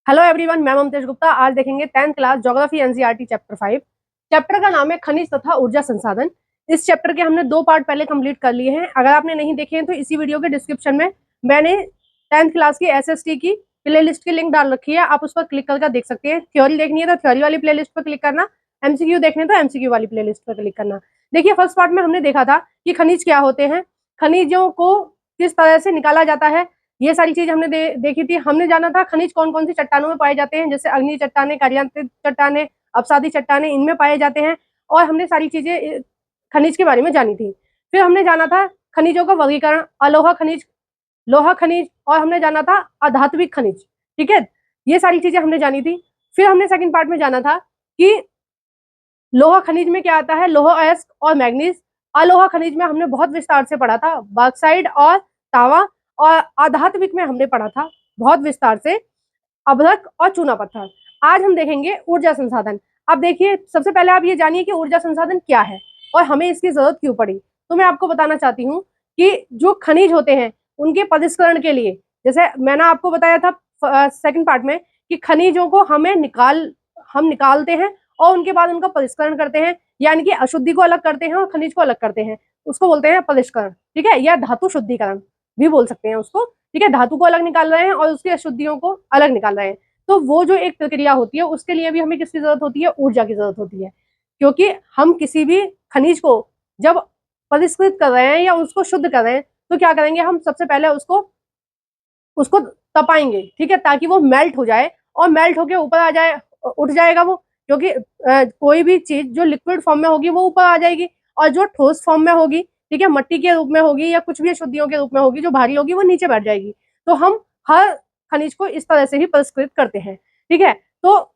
Hello everyone, मैं ममतेज गुप्ता। आज देखेंगे 10th class geography NCERT chapter 5। Chapter का नाम है खनिज तथा ऊर्जा संसाधन। इस चैप्टर के हमने 2 पार्ट पहले कंप्लीट कर लिए हैं। अगर आपने नहीं देखे हैं तो इसी वीडियो के डिस्क्रिप्शन में मैंने 10th क्लास की एसएसटी की प्लेलिस्ट की लिंक डाल रखी है, आप उस पर क्लिक करके देख सकते हैं। थ्योरी देखनी है तो थ्योरी वाली प्लेलिस्ट पर क्लिक करना, एमसीक्यू देखने तो एमसीक्यू वाली प्लेलिस्ट पर क्लिक करना। देखिए, फर्स्ट पार्ट में हमने देखा था कि खनिज क्या होते हैं, खनिजों को किस तरह से निकाला जाता है, ये सारी चीज हमने देखी थी। हमने जाना था खनिज कौन कौन सी चट्टानों में पाए जाते हैं, जैसे अग्नि चट्टाने, कार्यांतित चट्टाने, अपसादी चट्टाने, इनमें पाए जाते हैं। और हमने सारी चीजें खनिज के बारे में जानी थी। फिर हमने जाना था खनिजों का वर्गीकरण, अलोहा खनिज, लोहा खनिज, और हमने जाना था अधात्विक खनिज। ठीक है, ये सारी चीजें हमने जानी थी। फिर हमने सेकंड पार्ट में जाना था कि लोहा खनिज में क्या आता है, लोहा अयस्क और मैग्नीज। अलोहा खनिज में हमने बहुत विस्तार से पढ़ा था बॉक्साइड और तांबा। और आधात्विक में हमने पढ़ा था बहुत विस्तार से अभ्रक और चूना पत्थर। आज हम देखेंगे ऊर्जा संसाधन। अब देखिए, सबसे पहले आप ये जानिए कि ऊर्जा संसाधन क्या है और हमें इसकी जरूरत क्यों पड़ी। तो मैं आपको बताना चाहती हूँ कि जो खनिज होते हैं उनके परिष्करण के लिए, जैसे मैंने आपको बताया था सेकंड पार्ट में कि खनिजों को हम निकालते हैं और उनके बाद उनका परिष्करण करते हैं, यानी कि अशुद्धि को अलग करते हैं और खनिज को अलग करते हैं। उसको बोलते हैं परिष्करण। ठीक है, या धातु शुद्धिकरण भी बोल सकते हैं उसको। ठीक है, धातु को अलग निकाल रहे हैं और उसकी अशुद्धियों को अलग निकाल रहे हैं। तो वो जो एक प्रक्रिया होती है उसके लिए भी हमें किसकी जरूरत होती है, ऊर्जा की जरूरत होती है। क्योंकि हम किसी भी खनिज को जब परिष्कृत कर रहे हैं या उसको शुद्ध कर रहे हैं तो क्या करेंगे, हम सबसे पहले उसको उसको तपाएंगे। ठीक है, ताकि वो मेल्ट हो जाए और मेल्ट होके ऊपर आ जाए, उठ जाएगा वो। क्योंकि कोई भी चीज जो लिक्विड फॉर्म में होगी वो ऊपर आ जाएगी, और जो ठोस फॉर्म में होगी, ठीक है, मट्टी के रूप में होगी या कुछ भी अशुद्धियों के रूप में होगी, जो भारी होगी वो नीचे बैठ जाएगी। तो हम हर खनिज को इस तरह से ही परिष्कृत करते हैं। ठीक है, तो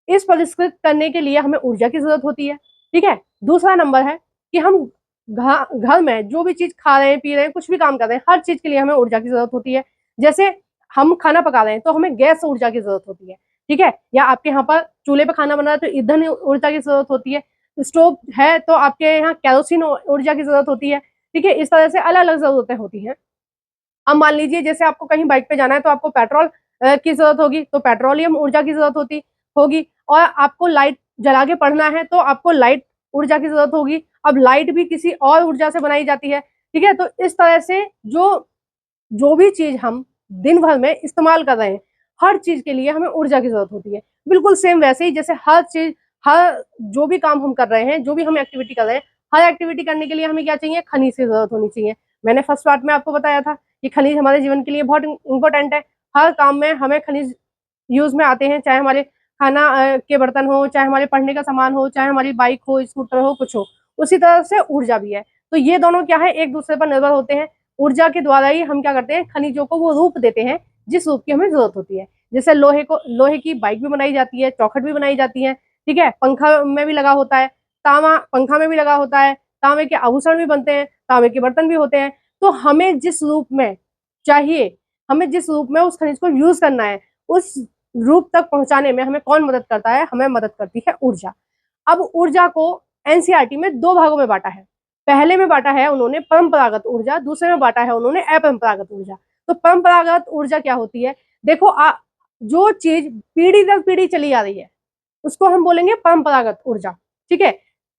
इस परिष्कृत करने के लिए हमें ऊर्जा की जरूरत होती है। ठीक है, दूसरा नंबर है कि हम घर में जो भी चीज खा रहे हैं, पी रहे हैं, कुछ भी काम कर रहे हैं, हर चीज के लिए हमें ऊर्जा की जरूरत होती है। जैसे हम खाना पका रहे हैं तो हमें गैस ऊर्जा की जरूरत होती है। ठीक है, या आपके यहाँ पर चूल्हे पर खाना बना रहे हैं तो ईंधन ऊर्जा की जरूरत होती है। स्टोव है तो आपके यहाँ केरोसिन ऊर्जा की जरूरत होती है। ठीक है, इस तरह से अलग अलग जरूरतें होती हैं। अब मान लीजिए, जैसे आपको कहीं बाइक पे जाना है तो आपको पेट्रोल की जरूरत होगी, तो पेट्रोलियम ऊर्जा की जरूरत होगी। और आपको लाइट जला के पढ़ना है तो आपको लाइट ऊर्जा की जरूरत होगी। अब लाइट भी किसी और ऊर्जा से बनाई जाती है। ठीक है, तो इस तरह से जो जो भी चीज हम दिन भर में इस्तेमाल कर रहे हैं, हर चीज के लिए हमें ऊर्जा की जरूरत होती है। बिल्कुल सेम वैसे ही जैसे हर चीज, हर जो भी काम हम कर रहे हैं, जो भी हम एक्टिविटी कर रहे हैं, हर एक्टिविटी करने के लिए हमें क्या चाहिए, खनिज की जरूरत होनी चाहिए। मैंने फर्स्ट पार्ट में आपको बताया था कि खनिज हमारे जीवन के लिए बहुत इंपॉर्टेंट है। हर काम में हमें खनिज यूज में आते हैं, चाहे हमारे खाना के बर्तन हो, चाहे हमारे पढ़ने का सामान हो, चाहे हमारी बाइक हो, स्कूटर हो, कुछ हो। उसी तरह से ऊर्जा भी है। तो ये दोनों क्या है, एक दूसरे पर निर्भर होते हैं। ऊर्जा के द्वारा ही हम क्या करते हैं, खनिजों को वो रूप देते हैं जिस रूप की हमें जरूरत होती है। जैसे लोहे की बाइक भी बनाई जाती है, चौखट भी बनाई जाती है। ठीक है, पंखा में भी लगा होता है, तांबा पंखा में भी लगा होता है, तांबे के आभूषण भी बनते हैं, तांबे के बर्तन भी होते हैं। तो हमें जिस रूप में चाहिए, हमें जिस रूप में उस खनिज को यूज करना है, उस रूप तक पहुंचाने में हमें कौन मदद करता है, हमें मदद करती है ऊर्जा। अब ऊर्जा को एनसीईआरटी में 2 भागों में बांटा है। पहले में बांटा है उन्होंने परंपरागत ऊर्जा, दूसरे में बांटा है उन्होंने अपरंपरागत ऊर्जा। तो परंपरागत ऊर्जा क्या होती है, देखो जो चीज पीढ़ी दर पीढ़ी चली आ रही है उसको हम बोलेंगे परंपरागत ऊर्जा। ठीक है,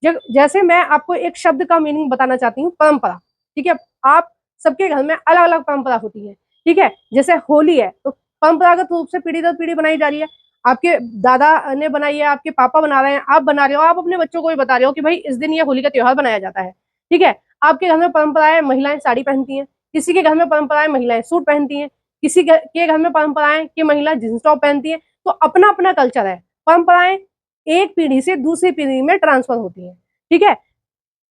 जैसे मैं आपको एक शब्द का मीनिंग बताना चाहती हूँ, परंपरा। ठीक है, आप सबके घर में अलग अलग परंपरा होती है। ठीक है, जैसे होली है तो परंपरागत रूप से पीढ़ी दर पीढ़ी बनाई जा रही है। आपके दादा ने बनाई है, आपके पापा बना रहे हैं, आप बना रहे हो, आप अपने बच्चों को भी बता रहे हो कि भाई इस दिन ये होली का त्योहार बनाया जाता है। ठीक है, आपके घर में परंपराएं महिलाएं साड़ी पहनती हैं, किसी के घर में परंपराएं महिलाएं सूट पहनती हैं, किसी के घर में परंपराएं कि महिला जींस टॉप पहनती है। तो अपना अपना कल्चर है। परंपराएं एक पीढ़ी से दूसरी पीढ़ी में ट्रांसफर होती है। ठीक है,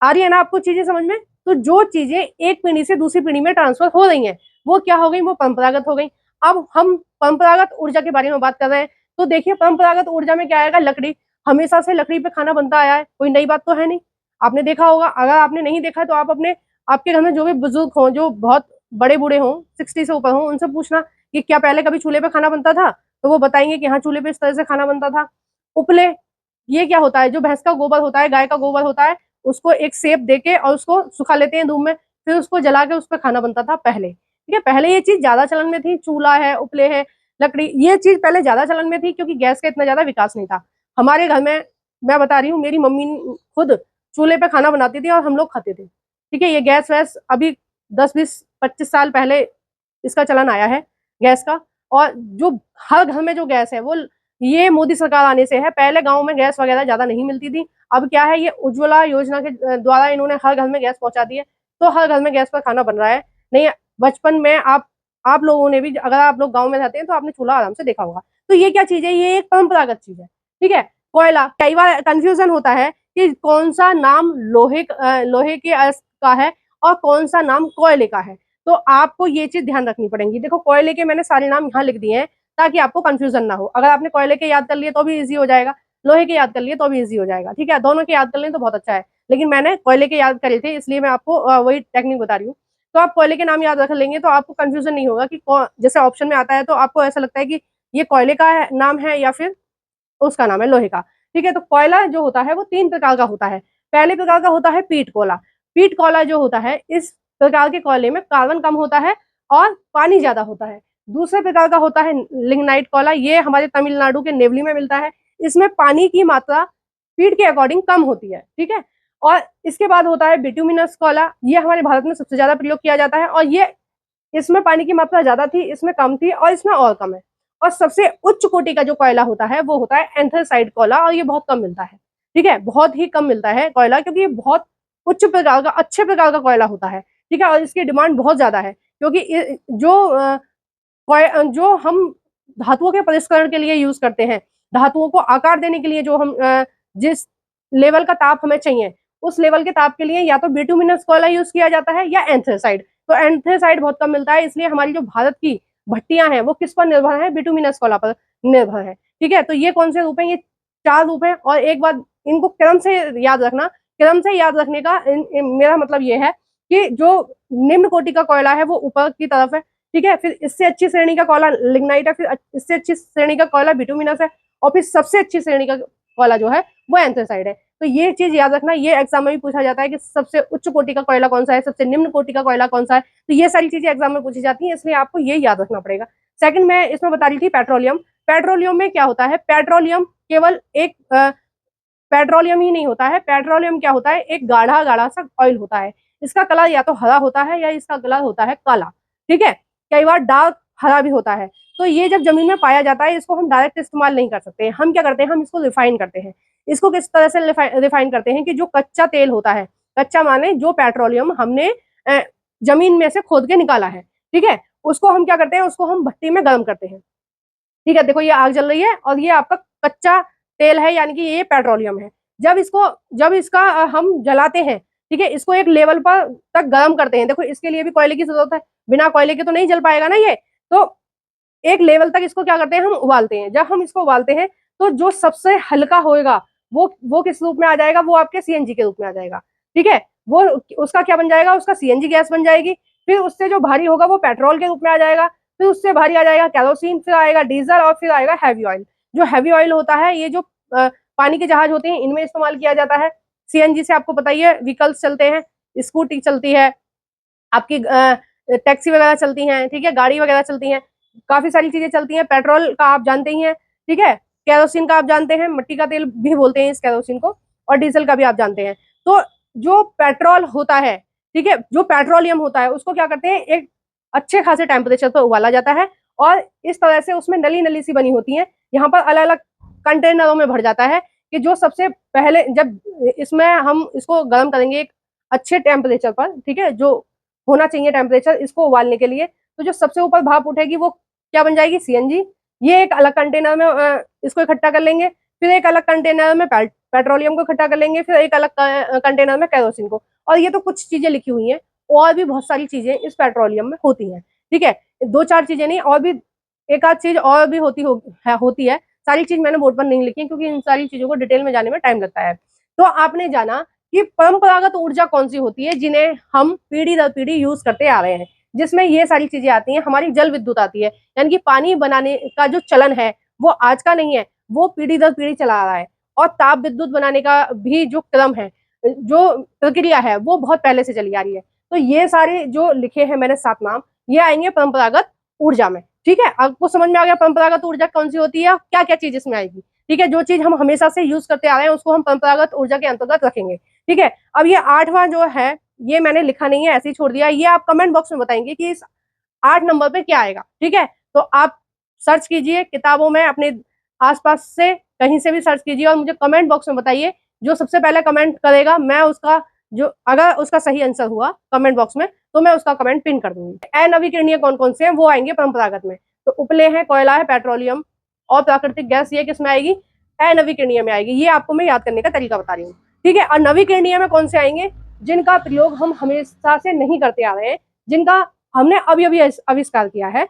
आ रही है ना आपको चीजें समझ में। तो जो चीजें एक पीढ़ी से दूसरी पीढ़ी में ट्रांसफर हो रही हैं वो क्या हो गई, वो परंपरागत हो गई। अब हम परंपरागत ऊर्जा के बारे में बात कर रहे हैं। तो देखिए, परंपरागत ऊर्जा में क्या आएगा, लकड़ी। हमेशा से लकड़ी पे खाना बनता आया है, कोई नई बात तो है नहीं। आपने देखा होगा, अगर आपने नहीं देखा तो आप अपने आपके घर में जो भी बुजुर्ग हों, जो बहुत बड़े बूढ़े हों, 60 से ऊपर हों, उनसे पूछना कि क्या पहले कभी चूल्हे पे खाना बनता था, तो वो बताएंगे कि हाँ, चूल्हे पे इस तरह से खाना बनता था। उपले, ये क्या होता है, जो भैंस का गोबर होता है, गाय का गोबर होता है, उसको एक शेप देके और उसको सुखा लेते हैं धूप में, फिर उसको जला के उस पर खाना बनता था पहले। ठीक है, पहले ये चीज ज्यादा चलन में थी, चूल्हा है, उपले है। लकड़ी, ये चीज पहले ज्यादा चलन में थी क्योंकि गैस का इतना ज्यादा विकास नहीं था। हमारे घर में मैं बता रही हूँ, मेरी मम्मी खुद चूल्हे पे खाना बनाती थी और हम लोग खाते थे। ठीक है, ये गैस वैस अभी 10 20 25 साल पहले इसका चलन आया है गैस का। और जो हर घर में जो गैस है वो ये मोदी सरकार आने से है। पहले गांव में गैस वगैरह ज्यादा नहीं मिलती थी। अब क्या है, ये उज्ज्वला योजना के द्वारा इन्होंने हर घर में गैस पहुंचा दी है, तो हर घर में गैस पर खाना बन रहा है। नहीं, बचपन में आप लोगों ने भी, अगर आप लोग गांव में रहते हैं तो आपने चूल्हा आराम से देखा होगा। तो ये क्या चीज है, ये एक परंपरागत चीज है। ठीक है, कोयला, कई बार कंफ्यूजन होता है कि कौन सा नाम लोहे के का है और कौन सा नाम कोयले का है। तो आपको ये चीज ध्यान रखनी पड़ेगी। देखो, कोयले के मैंने सारे नाम यहाँ लिख दिए हैं ताकि आपको कंफ्यूजन ना हो। अगर आपने कोयले के याद कर लिए तो भी इजी हो जाएगा, लोहे के याद कर लिए तो भी इजी हो जाएगा। ठीक है, दोनों के याद कर लें तो बहुत अच्छा है, लेकिन मैंने कोयले के याद करे थे इसलिए मैं आपको वही टेक्निक बता रही हूँ। तो आप कोयले के नाम याद रख लेंगे तो आपको कंफ्यूजन नहीं होगा कि जैसे ऑप्शन में आता है तो आपको ऐसा लगता है कि ये कोयले का नाम है या फिर उसका नाम है लोहे का। ठीक है, तो कोयला जो होता है वो 3 प्रकार का होता है। पहले प्रकार का होता है पीट कोयला। पीट कोयला जो होता है, इस प्रकार के कोयले में कार्बन कम होता है और पानी ज्यादा होता है। दूसरे प्रकार का होता है लिग्नाइट कोयला, ये हमारे तमिलनाडु के नेवली में मिलता है। इसमें पानी की मात्रा पीट के अकॉर्डिंग कम होती है। ठीक है, और इसके बाद होता है बिटुमिनस कोयला, ये हमारे भारत में सबसे ज्यादा प्रयोग किया जाता है और ये, इसमें पानी की मात्रा ज्यादा थी, इसमें कम थी और इसमें और कम है। और सबसे उच्च कोटि का जो कोयला होता है वो होता है एंथ्रासाइट कोयला, और ये बहुत कम मिलता है। ठीक है, बहुत ही कम मिलता है कोयला, क्योंकि ये बहुत उच्च प्रकार का, अच्छे प्रकार का कोयला होता है। ठीक है, और इसकी डिमांड बहुत ज्यादा है क्योंकि जो हम धातुओं के परिष्करण के लिए यूज करते हैं, धातुओं को आकार देने के लिए जो हम जिस लेवल का ताप हमें चाहिए, उस लेवल के ताप के लिए या तो बिटुमिनस कोयला यूज किया जाता है या एंथ्रासाइट। तो एंथ्रासाइट बहुत कम मिलता है, इसलिए हमारी जो भारत की भट्टियां हैं वो किस पर निर्भर है, बिटुमिनस कोयला पर निर्भर है। ठीक है, तो ये कौन से रूप है, ये 4 रूप है। और एक बात इनको क्रम से याद रखना, क्रम से याद रखने का मेरा मतलब ये है कि जो निम्न कोटि का कोयला है वो ऊपर की तरफ है। ठीक है, फिर इससे अच्छी श्रेणी का कोयला लिग्नाइट है, फिर इससे अच्छी श्रेणी का कोयला बिटुमिनस है, और फिर सबसे अच्छी श्रेणी का कोयला जो है वो एंथ्रासाइट है। तो ये चीज याद रखना, ये एग्जाम में भी पूछा जाता है कि सबसे उच्च कोटि का कोयला कौन सा है, सबसे निम्न कोटि का कोयला कौन सा है। तो ये सारी चीजें एग्जाम में पूछी जाती हैं, इसलिए आपको ये याद रखना पड़ेगा। सेकंड, मैं इसमें बता रही थी पेट्रोलियम। पेट्रोलियम में क्या होता है, पेट्रोलियम केवल एक पेट्रोलियम ही नहीं होता है, पेट्रोलियम क्या होता है, एक गाढ़ा गाढ़ा सा ऑयल होता है। इसका कलर या तो हरा होता है या इसका कलर होता है काला। ठीक है, कई बार डार्क हरा भी होता है। तो ये जब जमीन में पाया जाता है, इसको हम डायरेक्ट इस्तेमाल नहीं कर सकते। हम क्या करते हैं, हम इसको रिफाइन करते हैं। इसको किस तरह से रिफाइन करते हैं कि जो कच्चा तेल होता है, कच्चा माने जो पेट्रोलियम हमने जमीन में से खोद के निकाला है, ठीक है, उसको हम क्या करते हैं, उसको हम भट्टी में गर्म करते हैं। ठीक है, देखो ये आग जल रही है और ये आपका कच्चा तेल है, यानी कि ये पेट्रोलियम है। जब इसका हम जलाते हैं, ठीक है, इसको एक लेवल पर तक गर्म करते हैं। देखो इसके लिए भी कोयले की जरूरत है, बिना कोयले के तो नहीं जल पाएगा ना ये। तो एक लेवल तक इसको क्या करते हैं, हम उबालते हैं। जब हम इसको उबालते हैं तो जो सबसे हल्का होएगा वो किस रूप में आ जाएगा, वो आपके सीएनजी के रूप में आ जाएगा। ठीक है, वो उसका क्या बन जाएगा, उसका सीएनजी गैस बन जाएगी। फिर उससे जो भारी होगा वो पेट्रोल के रूप में आ जाएगा। फिर उससे भारी आ जाएगा कैरोसिन, फिर आएगा डीजल और फिर आएगा हैवी ऑयल। जो हैवी ऑयल होता है, ये जो पानी के जहाज होते हैं इनमें इस्तेमाल किया जाता है। सीएनजी से आपको पता ही है, व्हीकल्स चलते हैं, स्कूटी चलती है, आपकी टैक्सी वगैरह चलती हैं, ठीक है, गाड़ी वगैरह चलती हैं, काफी सारी चीजें चलती हैं। पेट्रोल का आप जानते ही हैं, ठीक है, केरोसिन का आप जानते हैं, मिट्टी का तेल भी बोलते हैं इस केरोसिन को, और डीजल का भी आप जानते हैं। तो जो पेट्रोल होता है, ठीक है, जो पेट्रोलियम होता है, उसको क्या करते हैं, एक अच्छे खासे टेम्परेचर पर उबाला जाता है और इस तरह से उसमें नली नली सी बनी होती है। यहाँ पर अलग अलग कंटेनरों में भर जाता है कि जो सबसे पहले, जब इसमें हम इसको गर्म करेंगे एक अच्छे टेम्परेचर पर, ठीक है, जो होना चाहिए टेम्परेचर इसको उबालने के लिए, तो जो सबसे ऊपर भाप उठेगी वो क्या बन जाएगी, सीएनजी। ये एक अलग कंटेनर में इसको इकट्ठा कर लेंगे, फिर एक अलग कंटेनर में पेट्रोलियम को इकट्ठा कर लेंगे, फिर एक अलग कंटेनर में केरोसिन को। और ये तो कुछ चीजें लिखी हुई हैं, और भी बहुत सारी चीजें इस पेट्रोलियम में होती हैं। ठीक है, 2 4 चीजें नहीं, और भी एक आध चीज और भी होती है। सारी चीज मैंने बोर्ड पर नहीं लिखी क्योंकि इन सारी चीजों को डिटेल में जाने में टाइम लगता है। तो आपने जाना कि परंपरागत ऊर्जा कौन सी होती है जिन्हें हम पीढ़ी दर पीढ़ी यूज करते आ रहे हैं, जिसमें ये सारी चीजें आती हैं। हमारी जल विद्युत आती है, यानी कि पानी बनाने का जो चलन है वो आज का नहीं है, वो पीढ़ी दर पीढ़ी चला आ रहा है। और ताप विद्युत बनाने का भी जो क्रम है, जो प्रक्रिया है, वो बहुत पहले से चली आ रही है। तो ये सारे जो लिखे हैं मैंने 7 नाम, ये आएंगे परंपरागत ऊर्जा में। ठीक है, आपको समझ में आ गया परंपरागत ऊर्जा कौन सी होती है, क्या क्या चीज इसमें आएगी। ठीक है, जो चीज हम हमेशा से यूज करते आ रहे हैं उसको हम परंपरागत ऊर्जा के अंतर्गत रखेंगे। ठीक है, अब ये 8वां जो है ये मैंने लिखा नहीं है, ऐसे ही छोड़ दिया। ये आप कमेंट बॉक्स में बताएंगे कि इस 8 नंबर पे क्या आएगा। ठीक है, तो आप सर्च कीजिए किताबों में, अपने आसपास से कहीं से भी सर्च कीजिए और मुझे कमेंट बॉक्स में बताइए। जो सबसे पहले कमेंट करेगा मैं उसका, जो अगर उसका सही आंसर हुआ कमेंट बॉक्स में तो मैं उसका कमेंट पिन कर दूंगी। अनवीकरणीय कौन कौन से हैं वो आएंगे परंपरागत में। तो उपले हैं, कोयला है, पेट्रोलियम और प्राकृतिक गैस, ये किस में आएगी, अनवीकरणीय में आएगी। ये आपको मैं याद करने का तरीका बता रही हूँ। ठीक है, और नवीकरणीय में कौन से आएंगे, जिनका प्रयोग हम हमेशा से नहीं करते आ रहे हैं, जिनका हमने अभी अभी आविष्कार किया है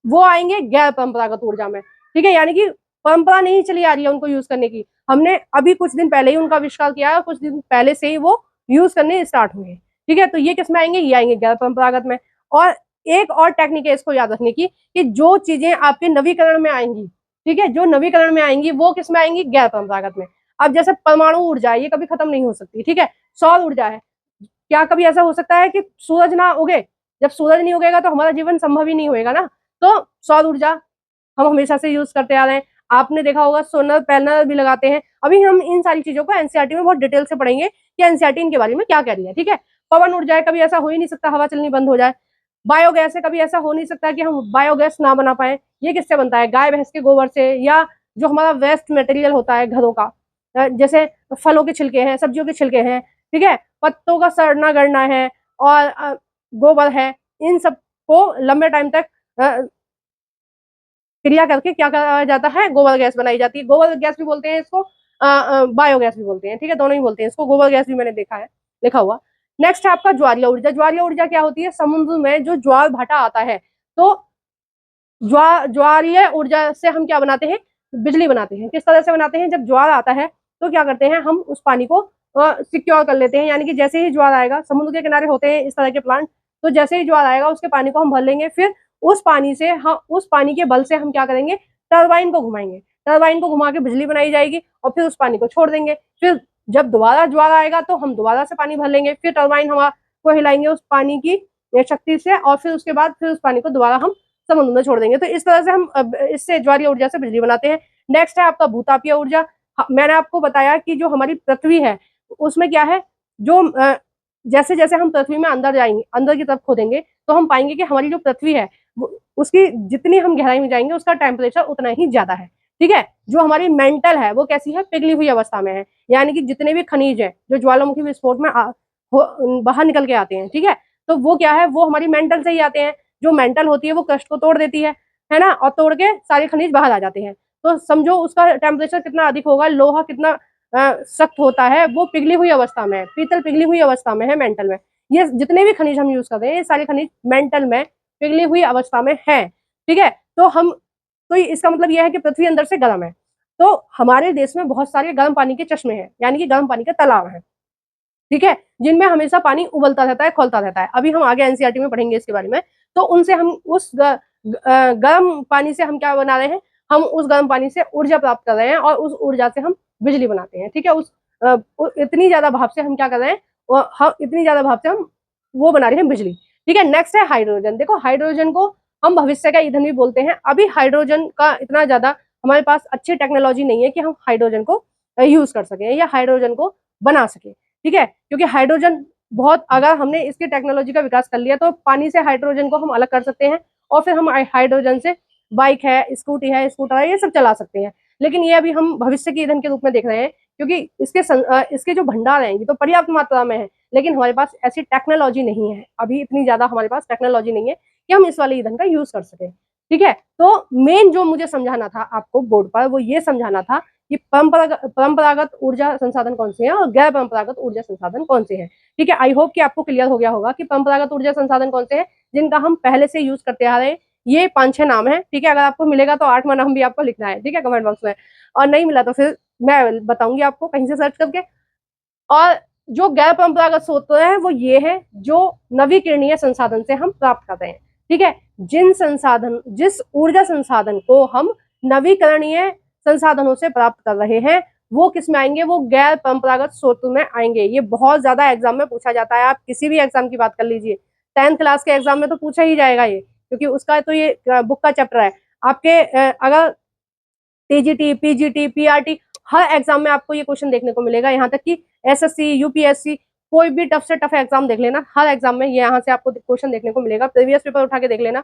वो आएंगे गैर परंपरागत ऊर्जा में। ठीक है, यानी कि परंपरा नहीं चली आ रही है उनको यूज करने की, हमने अभी कुछ दिन पहले ही उनका आविष्कार किया है और कुछ दिन पहले से ही वो यूज करने स्टार्ट हुए हैं। ठीक है, तो ये किस में आएंगे, ये आएंगे गैर परंपरागत में। और एक और टेक्निक है इसको याद रखने की कि जो चीजें आपके नवीकरण में आएंगी, ठीक है, जो नवीकरण में आएंगी वो किस में आएंगी, गैर परंपरागत में। अब जैसे परमाणु ऊर्जा है, ये कभी खत्म नहीं हो सकती। ठीक है, सौर ऊर्जा है, क्या कभी ऐसा हो सकता है कि सूरज ना उगे, जब सूरज नहीं उगेगा तो हमारा जीवन संभव ही नहीं होएगा ना। तो सौर ऊर्जा हम हमेशा से यूज करते आ रहे हैं। आपने देखा होगा सोलर पैनल भी लगाते हैं। अभी हम इन सारी चीजों को एनसीईआरटी में बहुत डिटेल से पढ़ेंगे कि एनसीईआरटी इनके बारे में क्या कह रही है। ठीक है, पवन ऊर्जा है, कभी ऐसा हो ही नहीं सकता हवा चलनी बंद हो जाए। बायोगैस है, कभी ऐसा हो नहीं सकता कि हम बायोगैस ना बना पाए। ये किससे बनता है, गाय भैंस के गोबर से, या जो हमारा वेस्ट मटेरियल होता है घरों का, जैसे फलों के छिलके हैं, सब्जियों के छिलके हैं, ठीक है, पत्तों का सड़ना गड़ना है, और गोबर है, इन सबको लंबे टाइम तक क्रिया करके क्या करा जाता है, गोबर गैस बनाई जाती है। गोबर गैस भी बोलते हैं इसको, बायोगैस भी बोलते हैं। ठीक है, दोनों ही बोलते हैं इसको, गोबर गैस भी मैंने देखा है लिखा हुआ। नेक्स्ट है आपका ज्वारीय ऊर्जा। ज्वारीय ऊर्जा क्या होती है, समुद्र में जो ज्वार भाटा आता है, तो ज्वारीय ऊर्जा से हम क्या बनाते हैं, बिजली बनाते हैं। किस तरह से बनाते हैं, जब ज्वार आता है तो क्या करते हैं, हम उस पानी को सिक्योर कर लेते हैं, यानी कि जैसे ही ज्वार आएगा, समुद्र के किनारे होते हैं इस तरह के प्लांट, तो जैसे ही ज्वार आएगा उसके पानी को हम भर लेंगे, फिर उस पानी से हम, उस पानी के बल से हम क्या करेंगे, टरबाइन को घुमाएंगे, टरबाइन को घुमा के बिजली बनाई जाएगी और फिर उस पानी को छोड़ देंगे। फिर जब दोबारा ज्वार आएगा तो हम दोबारा से पानी भर लेंगे, फिर टरबाइन हवा को हिलाएंगे उस पानी की शक्ति से, और फिर उसके बाद फिर उस पानी को दोबारा हम समुद्र में छोड़ देंगे। तो इस तरह से हम इससे ज्वारीय ऊर्जा से बिजली बनाते हैं। नेक्स्ट है आपका भूतापीय ऊर्जा। मैंने आपको बताया कि जो हमारी पृथ्वी है उसमें क्या है, जो जैसे जैसे हम पृथ्वी में अंदर जाएंगे, अंदर की तरफ खोदेंगे, तो हम पाएंगे कि हमारी जो पृथ्वी है उसकी जितनी हम गहराई में जाएंगे उसका टेम्परेचर उतना ही ज्यादा है। ठीक है, जो हमारी मेंटल है वो कैसी है, पिघली हुई अवस्था में है, यानी कि जितने भी खनिज है जो ज्वालामुखी विस्फोट में बाहर निकल के आते हैं, ठीक है, तो वो क्या है, वो हमारी मेंटल से ही आते हैं। जो मेंटल होती है वो क्रस्ट को तोड़ देती है ना, और तोड़ के सारे खनिज बाहर आ जाते हैं। तो समझो उसका टेम्परेचर कितना अधिक होगा, लोहा कितना सख्त होता है, वो पिघली हुई अवस्था में है, पीतल पिघली हुई अवस्था में है मेंटल में। ये जितने भी खनिज हम यूज कर रहे हैं ये सारे खनिज मेंटल में पिघली हुई अवस्था में है। ठीक है, तो हम, तो इसका मतलब यह है कि पृथ्वी अंदर से गर्म है। तो हमारे देश में बहुत सारे गर्म पानी के चश्मे हैं, यानी कि गर्म पानी के तालाब हैं, ठीक है, जिनमें हमेशा पानी उबलता रहता है, खौलता रहता है। अभी हम आगे एनसीईआरटी में पढ़ेंगे इसके बारे में। तो उनसे हम उस गर्म पानी से हम क्या बना रहे हैं, हम उस गर्म पानी से ऊर्जा प्राप्त कर रहे हैं और उस ऊर्जा से हम बिजली बनाते हैं। ठीक है, इतनी ज्यादा भाप से हम क्या कर रहे हैं, हम इतनी ज्यादा भाप से हम वो बना रहे हैं बिजली। ठीक है, नेक्स्ट है हाइड्रोजन। देखो हाइड्रोजन को हम भविष्य का ईंधन भी बोलते हैं। अभी हाइड्रोजन का इतना ज्यादा हमारे पास अच्छी टेक्नोलॉजी नहीं है कि हम हाइड्रोजन को यूज कर सकें या हाइड्रोजन को बना सके। ठीक है, क्योंकि हाइड्रोजन बहुत, अगर हमने इसकी टेक्नोलॉजी का विकास कर लिया तो पानी से हाइड्रोजन को हम अलग कर सकते हैं और फिर हम हाइड्रोजन से बाइक है, स्कूटी है, स्कूटर है, ये सब चला सकते हैं। लेकिन ये अभी हम भविष्य के ईंधन के रूप में देख रहे हैं, क्योंकि इसके जो भंडार हैं ये तो पर्याप्त मात्रा में है, लेकिन हमारे पास ऐसी टेक्नोलॉजी नहीं है, अभी इतनी ज्यादा हमारे पास टेक्नोलॉजी नहीं है कि हम इस वाले ईंधन का यूज कर सके। ठीक है, तो मेन जो मुझे समझाना था आपको बोर्ड पर वो ये समझाना था कि परंपरागत ऊर्जा संसाधन कौन से हैं और गैर परंपरागत ऊर्जा संसाधन कौन से हैं। ठीक है, आई होप कि आपको क्लियर हो गया होगा कि परंपरागत ऊर्जा संसाधन कौन से हैं जिनका हम पहले से यूज करते आ रहे हैं। ये 5-6 नाम है। ठीक है, अगर आपको मिलेगा तो 8वां नाम भी आपको लिखना है, ठीक है, कमेंट बॉक्स में, और नहीं मिला तो फिर मैं बताऊंगी आपको कहीं से सर्च करके। और जो गैर परंपरागत स्रोत है वो ये है जो नवीकरणीय संसाधन से हम प्राप्त कर रहे हैं। ठीक है, जिस ऊर्जा संसाधन को हम नवीकरणीय संसाधनों से प्राप्त कर रहे हैं वो किस में आएंगे, वो गैर परंपरागत स्रोतों में आएंगे। ये बहुत ज्यादा एग्जाम में पूछा जाता है, आप किसी भी एग्जाम की बात कर लीजिए, 10th क्लास के एग्जाम में तो पूछा ही जाएगा ये, क्योंकि उसका तो ये बुक का चैप्टर है। आपके अगर टीजीटी, पीजीटी, पीआरटी हर एग्जाम में आपको ये क्वेश्चन देखने को मिलेगा। यहाँ तक कि एसएससी, यूपीएससी कोई भी टफ से टफ एग्जाम देख लेना, हर एग्जाम में यहाँ से आपको क्वेश्चन देखने को मिलेगा। प्रीवियस पेपर उठा के देख लेना,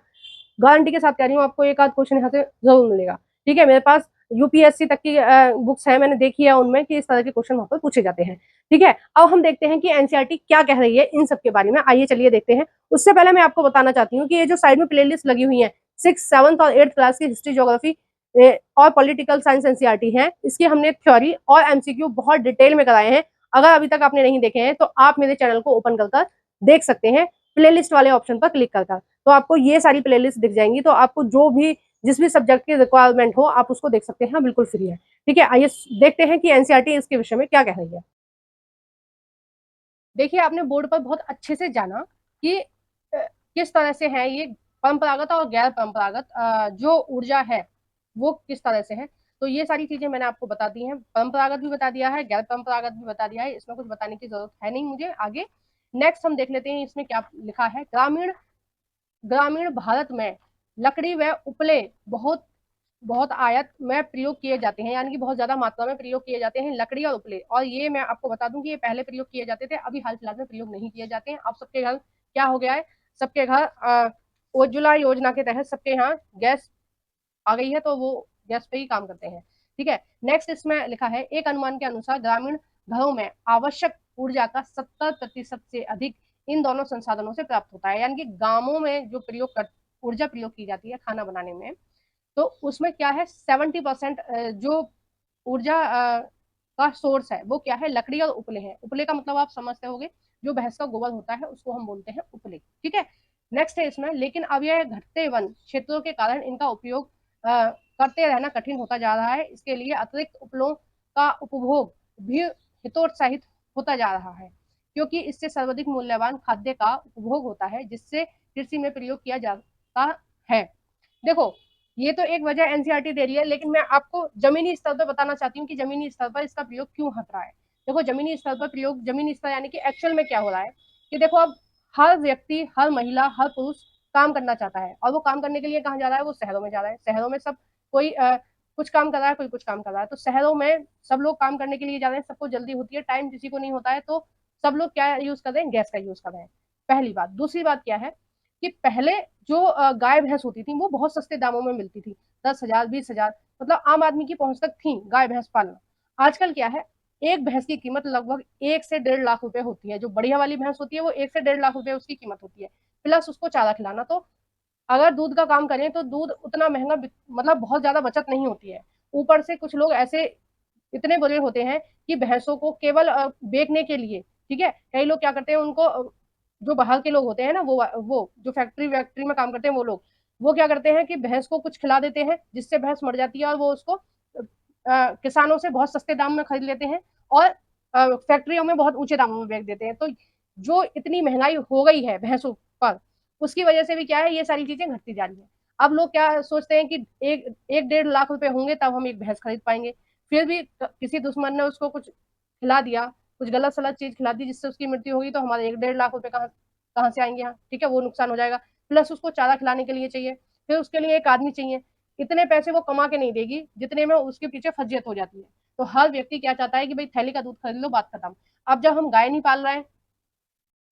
गारंटी के साथ कह रही हूँ आपको एक आध क्वेश्चन यहाँ से जरूर मिलेगा। ठीक है, मेरे पास यूपीएससी तक की बुक्स है, मैंने देखी है उनमें कि इस तरह के क्वेश्चन वहां पर पूछे जाते हैं। ठीक है, अब हम देखते हैं कि एनसीईआरटी क्या कह रही है इन सब के बारे में। आइए चलिए देखते हैं। उससे पहले मैं आपको बताना चाहती हूँ कि ये जो साइड में प्लेलिस्ट लगी हुई है 6th, 7th और 8th क्लास की हिस्ट्री, ज्योग्राफी और पॉलिटिकल साइंस एनसीईआरटी है, इसकी हमने थ्योरी और एमसीक्यू बहुत डिटेल में कराए हैं। अगर अभी तक आपने नहीं देखे हैं तो आप मेरे चैनल को ओपन कर देख सकते हैं, प्लेलिस्ट वाले ऑप्शन पर क्लिक कर तो आपको ये सारी प्लेलिस्ट दिख जाएंगी। तो आपको जो भी जिस भी सब्जेक्ट की रिक्वायरमेंट हो आप उसको देख सकते हैं, बिल्कुल फ्री है। ठीक है, आइए देखते हैं कि एनसीईआरटी इसके विषय में क्या कह रही है। देखिए, आपने बोर्ड पर बहुत अच्छे से जाना कि किस तरह से है ये परंपरागत और गैर परंपरागत जो ऊर्जा है वो किस तरह से है। तो ये सारी चीजें मैंने आपको बता दी हैं, परंपरागत भी बता दिया है, गैर परंपरागत भी बता दिया है, इसमें कुछ बताने की जरूरत है नहीं मुझे। आगे नेक्स्ट हम देख लेते हैं इसमें क्या लिखा है। ग्रामीण ग्रामीण भारत में लकड़ी व उपले बहुत बहुत आयत में प्रयोग किए जाते हैं, यानी कि बहुत ज्यादा मात्रा में प्रयोग किए जाते हैं लकड़ी और उपले। और ये मैं आपको बता दूं कि ये पहले प्रयोग किए जाते थे, अभी हाल फिलहाल में प्रयोग नहीं किए जाते हैं। अब सबके घर क्या हो गया है, सबके घर उज्ज्वला योजना के तहत सबके यहाँ गैस आ गई है, तो वो गैस पे ही काम करते हैं। ठीक है, नेक्स्ट इसमें लिखा है एक अनुमान के अनुसार ग्रामीण घरों में आवश्यक ऊर्जा का 70% से अधिक इन दोनों संसाधनों से प्राप्त होता है। यानी कि गांवों में जो ऊर्जा प्रयोग की जाती है खाना बनाने में, तो उसमें क्या है 70% जो ऊर्जा का सोर्स है वो क्या है, लकड़ी और उपले है। उपले का मतलब आप समझते होंगे, जो भैंस का गोबर होता है उसको हम बोलते हैं उपले। ठीक है, नेक्स्ट है इसमें, लेकिन अब यह घटते वन क्षेत्रों के कारण इनका उपयोग करते रहना कठिन होता जा रहा है। इसके लिए अतिरिक्त उपलों का उपभोग भी हितोत्साहित होता जा रहा है, क्योंकि इससे सर्वाधिक मूल्यवान खाद्य का उपभोग होता है जिससे कृषि में प्रयोग किया जाता है। देखो, ये तो एक वजह एनसीईआरटी दे रही है, लेकिन मैं आपको जमीनी स्तर पर बताना चाहती हूँ कि जमीनी स्तर पर इसका प्रयोग क्यों हट रहा है। देखो, जमीनी स्तर पर प्रयोग, जमीनी स्तर यानी कि एक्चुअल में क्या हो रहा है कि देखो, अब हर व्यक्ति, हर महिला, हर पुरुष काम करना चाहता है, और वो काम करने के लिए कहाँ जा रहा है, वो शहरों में जा रहा है। शहरों में सब कोई कुछ काम कर रहा है, कोई कुछ काम कर रहा है, तो शहरों में सब लोग काम करने के लिए जा रहे हैं, सबको जल्दी होती है, टाइम किसी को नहीं होता है, तो सब लोग क्या यूज कर रहे हैं, गैस का यूज कर रहे हैं। पहली बात। दूसरी बात क्या है कि पहले जो गाय भैंस होती थी वो बहुत सस्ते दामों में मिलती थी, 10,000, 20,000, मतलब आम आदमी की पहुंच तक थी गाय भैंस पालना। आजकल क्या है, एक भैंस की कीमत लगभग 1 से 1.5 लाख रुपए होती है। जो बढ़िया वाली भैंस होती है वो 1 से 1.5 लाख रुपए उसकी कीमत होती है, प्लस उसको चारा खिलाना। तो अगर दूध का काम करें तो दूध उतना महंगा, मतलब बहुत ज्यादा बचत नहीं होती है। ऊपर से कुछ लोग ऐसे इतने बुरे होते हैं कि भैंसों को केवल बेचने के लिए, ठीक है, कई लोग क्या करते हैं उनको जो बाहर के लोग होते हैं ना, वो जो फैक्ट्री वैक्ट्री में काम करते हैं वो लोग, वो क्या करते हैं कि भैंस को कुछ खिला देते हैं जिससे भैंस मर जाती है, और वो उसको किसानों से बहुत सस्ते दाम में खरीद लेते हैं और फैक्ट्रियों में बहुत ऊंचे दामों में बेच देते हैं। तो जो इतनी महंगाई हो गई है भैंसों पर, उसकी वजह से भी क्या है, ये सारी चीजें घटती जा रही है। अब लोग क्या सोचते हैं कि 1-1.5 लाख रुपए होंगे तब हम एक भैंस खरीद पाएंगे, फिर भी किसी दुश्मन ने उसको कुछ खिला दिया, कुछ गलत सलत चीज खिला दी जिससे उसकी मृत्यु होगी, तो हमारे 1-1.5 लाख रुपए कहाँ कहाँ से आएंगे यहाँ। ठीक है, वो नुकसान हो जाएगा। प्लस उसको चारा खिलाने के लिए चाहिए, फिर उसके लिए एक आदमी चाहिए। इतने पैसे वो कमा के नहीं देगी जितने में उसके पीछे फजियत हो जाती है। तो हर व्यक्ति क्या चाहता है कि भाई थैली का दूध खरीद लो, बात खत्म। अब जब हम गाय नहीं पाल रहे हैं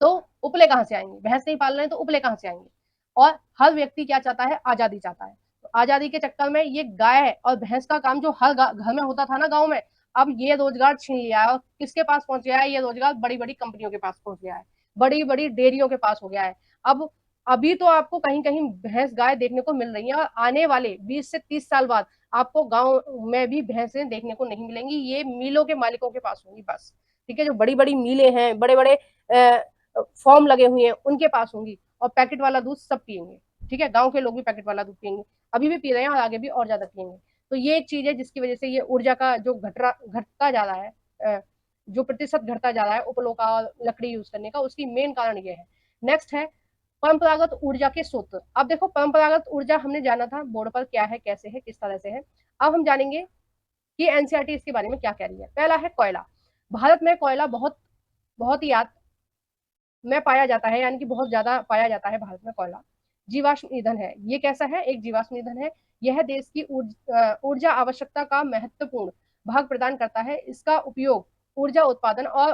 तो उपले कहाँ से आएंगे, भैंस नहीं पाल रहे हैं तो उपले कहाँ से आएंगे। और हर व्यक्ति क्या चाहता है, आजादी चाहता है। तो आजादी के चक्कर में ये गाय और भैंस का काम जो हर घर में होता था ना गाँव में, अब ये रोजगार छीन लिया है। और किसके पास पहुंच गया है ये रोजगार, बड़ी बड़ी कंपनियों के पास पहुंच गया है, बड़ी बड़ी डेयरियों के पास हो गया है। अब अभी तो आपको कहीं कहीं भैंस गाय देखने को मिल रही है, और आने वाले 20 से 30 साल बाद आपको गाँव में भी भैंसें देखने को नहीं मिलेंगी, ये मिलों के मालिकों के पास होंगी बस। ठीक है, जो बड़ी बड़ी मिलें हैं, बड़े बड़े फॉर्म लगे हुए हैं, उनके पास होंगी, और पैकेट वाला दूध सब पियेंगे। ठीक है, गांव के लोग भी पैकेट वाला दूध पियेंगे, अभी भी पी रहे हैं और आगे भी और ज्यादा पियेंगे। तो ये एक चीज है जिसकी वजह से ये ऊर्जा का जो घटता जा रहा है, जो प्रतिशत घटता जा रहा है उपलों का और लकड़ी यूज करने का, उसकी मेन कारण ये है। नेक्स्ट है परंपरागत ऊर्जा के स्रोत। अब देखो, परंपरागत ऊर्जा हमने जाना था बोर्ड पर क्या है, कैसे है, किस तरह से है। अब हम जानेंगे कि एनसीईआरटी इसके बारे में क्या कह रही है। पहला है कोयला। भारत में कोयला बहुत बहुत ही में पाया जाता है, यानी कि बहुत ज्यादा पाया जाता है भारत में कोयला। जीवाश्म ईंधन है। ये कैसा है? एक जीवाश्म ईंधन है। यह देश की ऊर्जा आवश्यकता का महत्वपूर्ण भाग प्रदान करता है। इसका उपयोग ऊर्जा उत्पादन और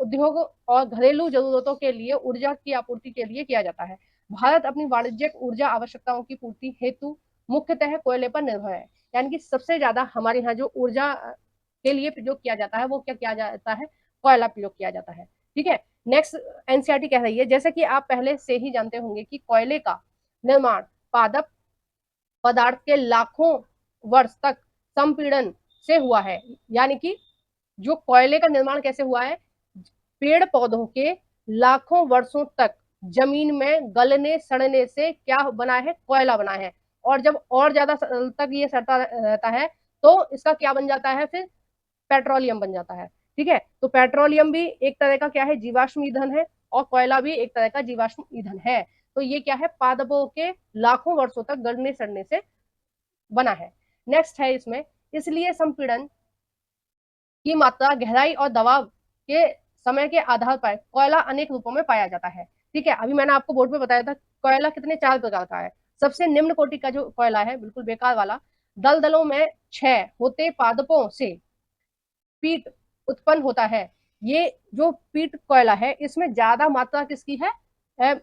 उद्योग और घरेलू जरूरतों के लिए ऊर्जा की आपूर्ति के लिए किया जाता है। भारत अपनी वाणिज्यिक ऊर्जा आवश्यकताओं की पूर्ति हेतु मुख्यतः कोयले पर निर्भर है। यानी कि सबसे ज्यादा हमारे यहाँ जो ऊर्जा के लिए प्रयोग किया जाता है वो क्या किया जाता है? कोयला प्रयोग किया जाता है। ठीक है। नेक्स्ट एनसीईआरटी कह रही है, जैसे कि आप पहले से ही जानते होंगे कि कोयले का निर्माण पादप पदार्थ के लाखों वर्ष तक संपीड़न से हुआ है। यानी कि जो कोयले का निर्माण कैसे हुआ है? पेड़ पौधों के लाखों वर्षों तक जमीन में गलने सड़ने से क्या बना है? कोयला बना है। और जब और ज्यादा तक ये सड़ता रहता है तो इसका क्या बन जाता है? फिर पेट्रोलियम बन जाता है। ठीक है। तो पेट्रोलियम भी एक तरह का क्या है? जीवाश्म ईंधन है। और कोयला भी एक तरह का जीवाश्म ईंधन है। तो ये क्या है? पादपों के लाखों वर्षों तक गलने सड़ने से बना है। नेक्स्ट है इसमें, इसलिए संपीड़न की मात्रा, गहराई और दबाव के समय के आधार पर कोयला अनेक रूपों में पाया जाता है। ठीक है। अभी मैंने आपको बोर्ड पे बताया था कोयला कितने 4 प्रकार का है। सबसे निम्न कोटि का जो कोयला है, बिल्कुल बेकार वाला, दलदलों में क्षय होते पादपों से पीट उत्पन्न होता है। ये जो पीट कोयला है इसमें ज्यादा मात्रा किसकी है?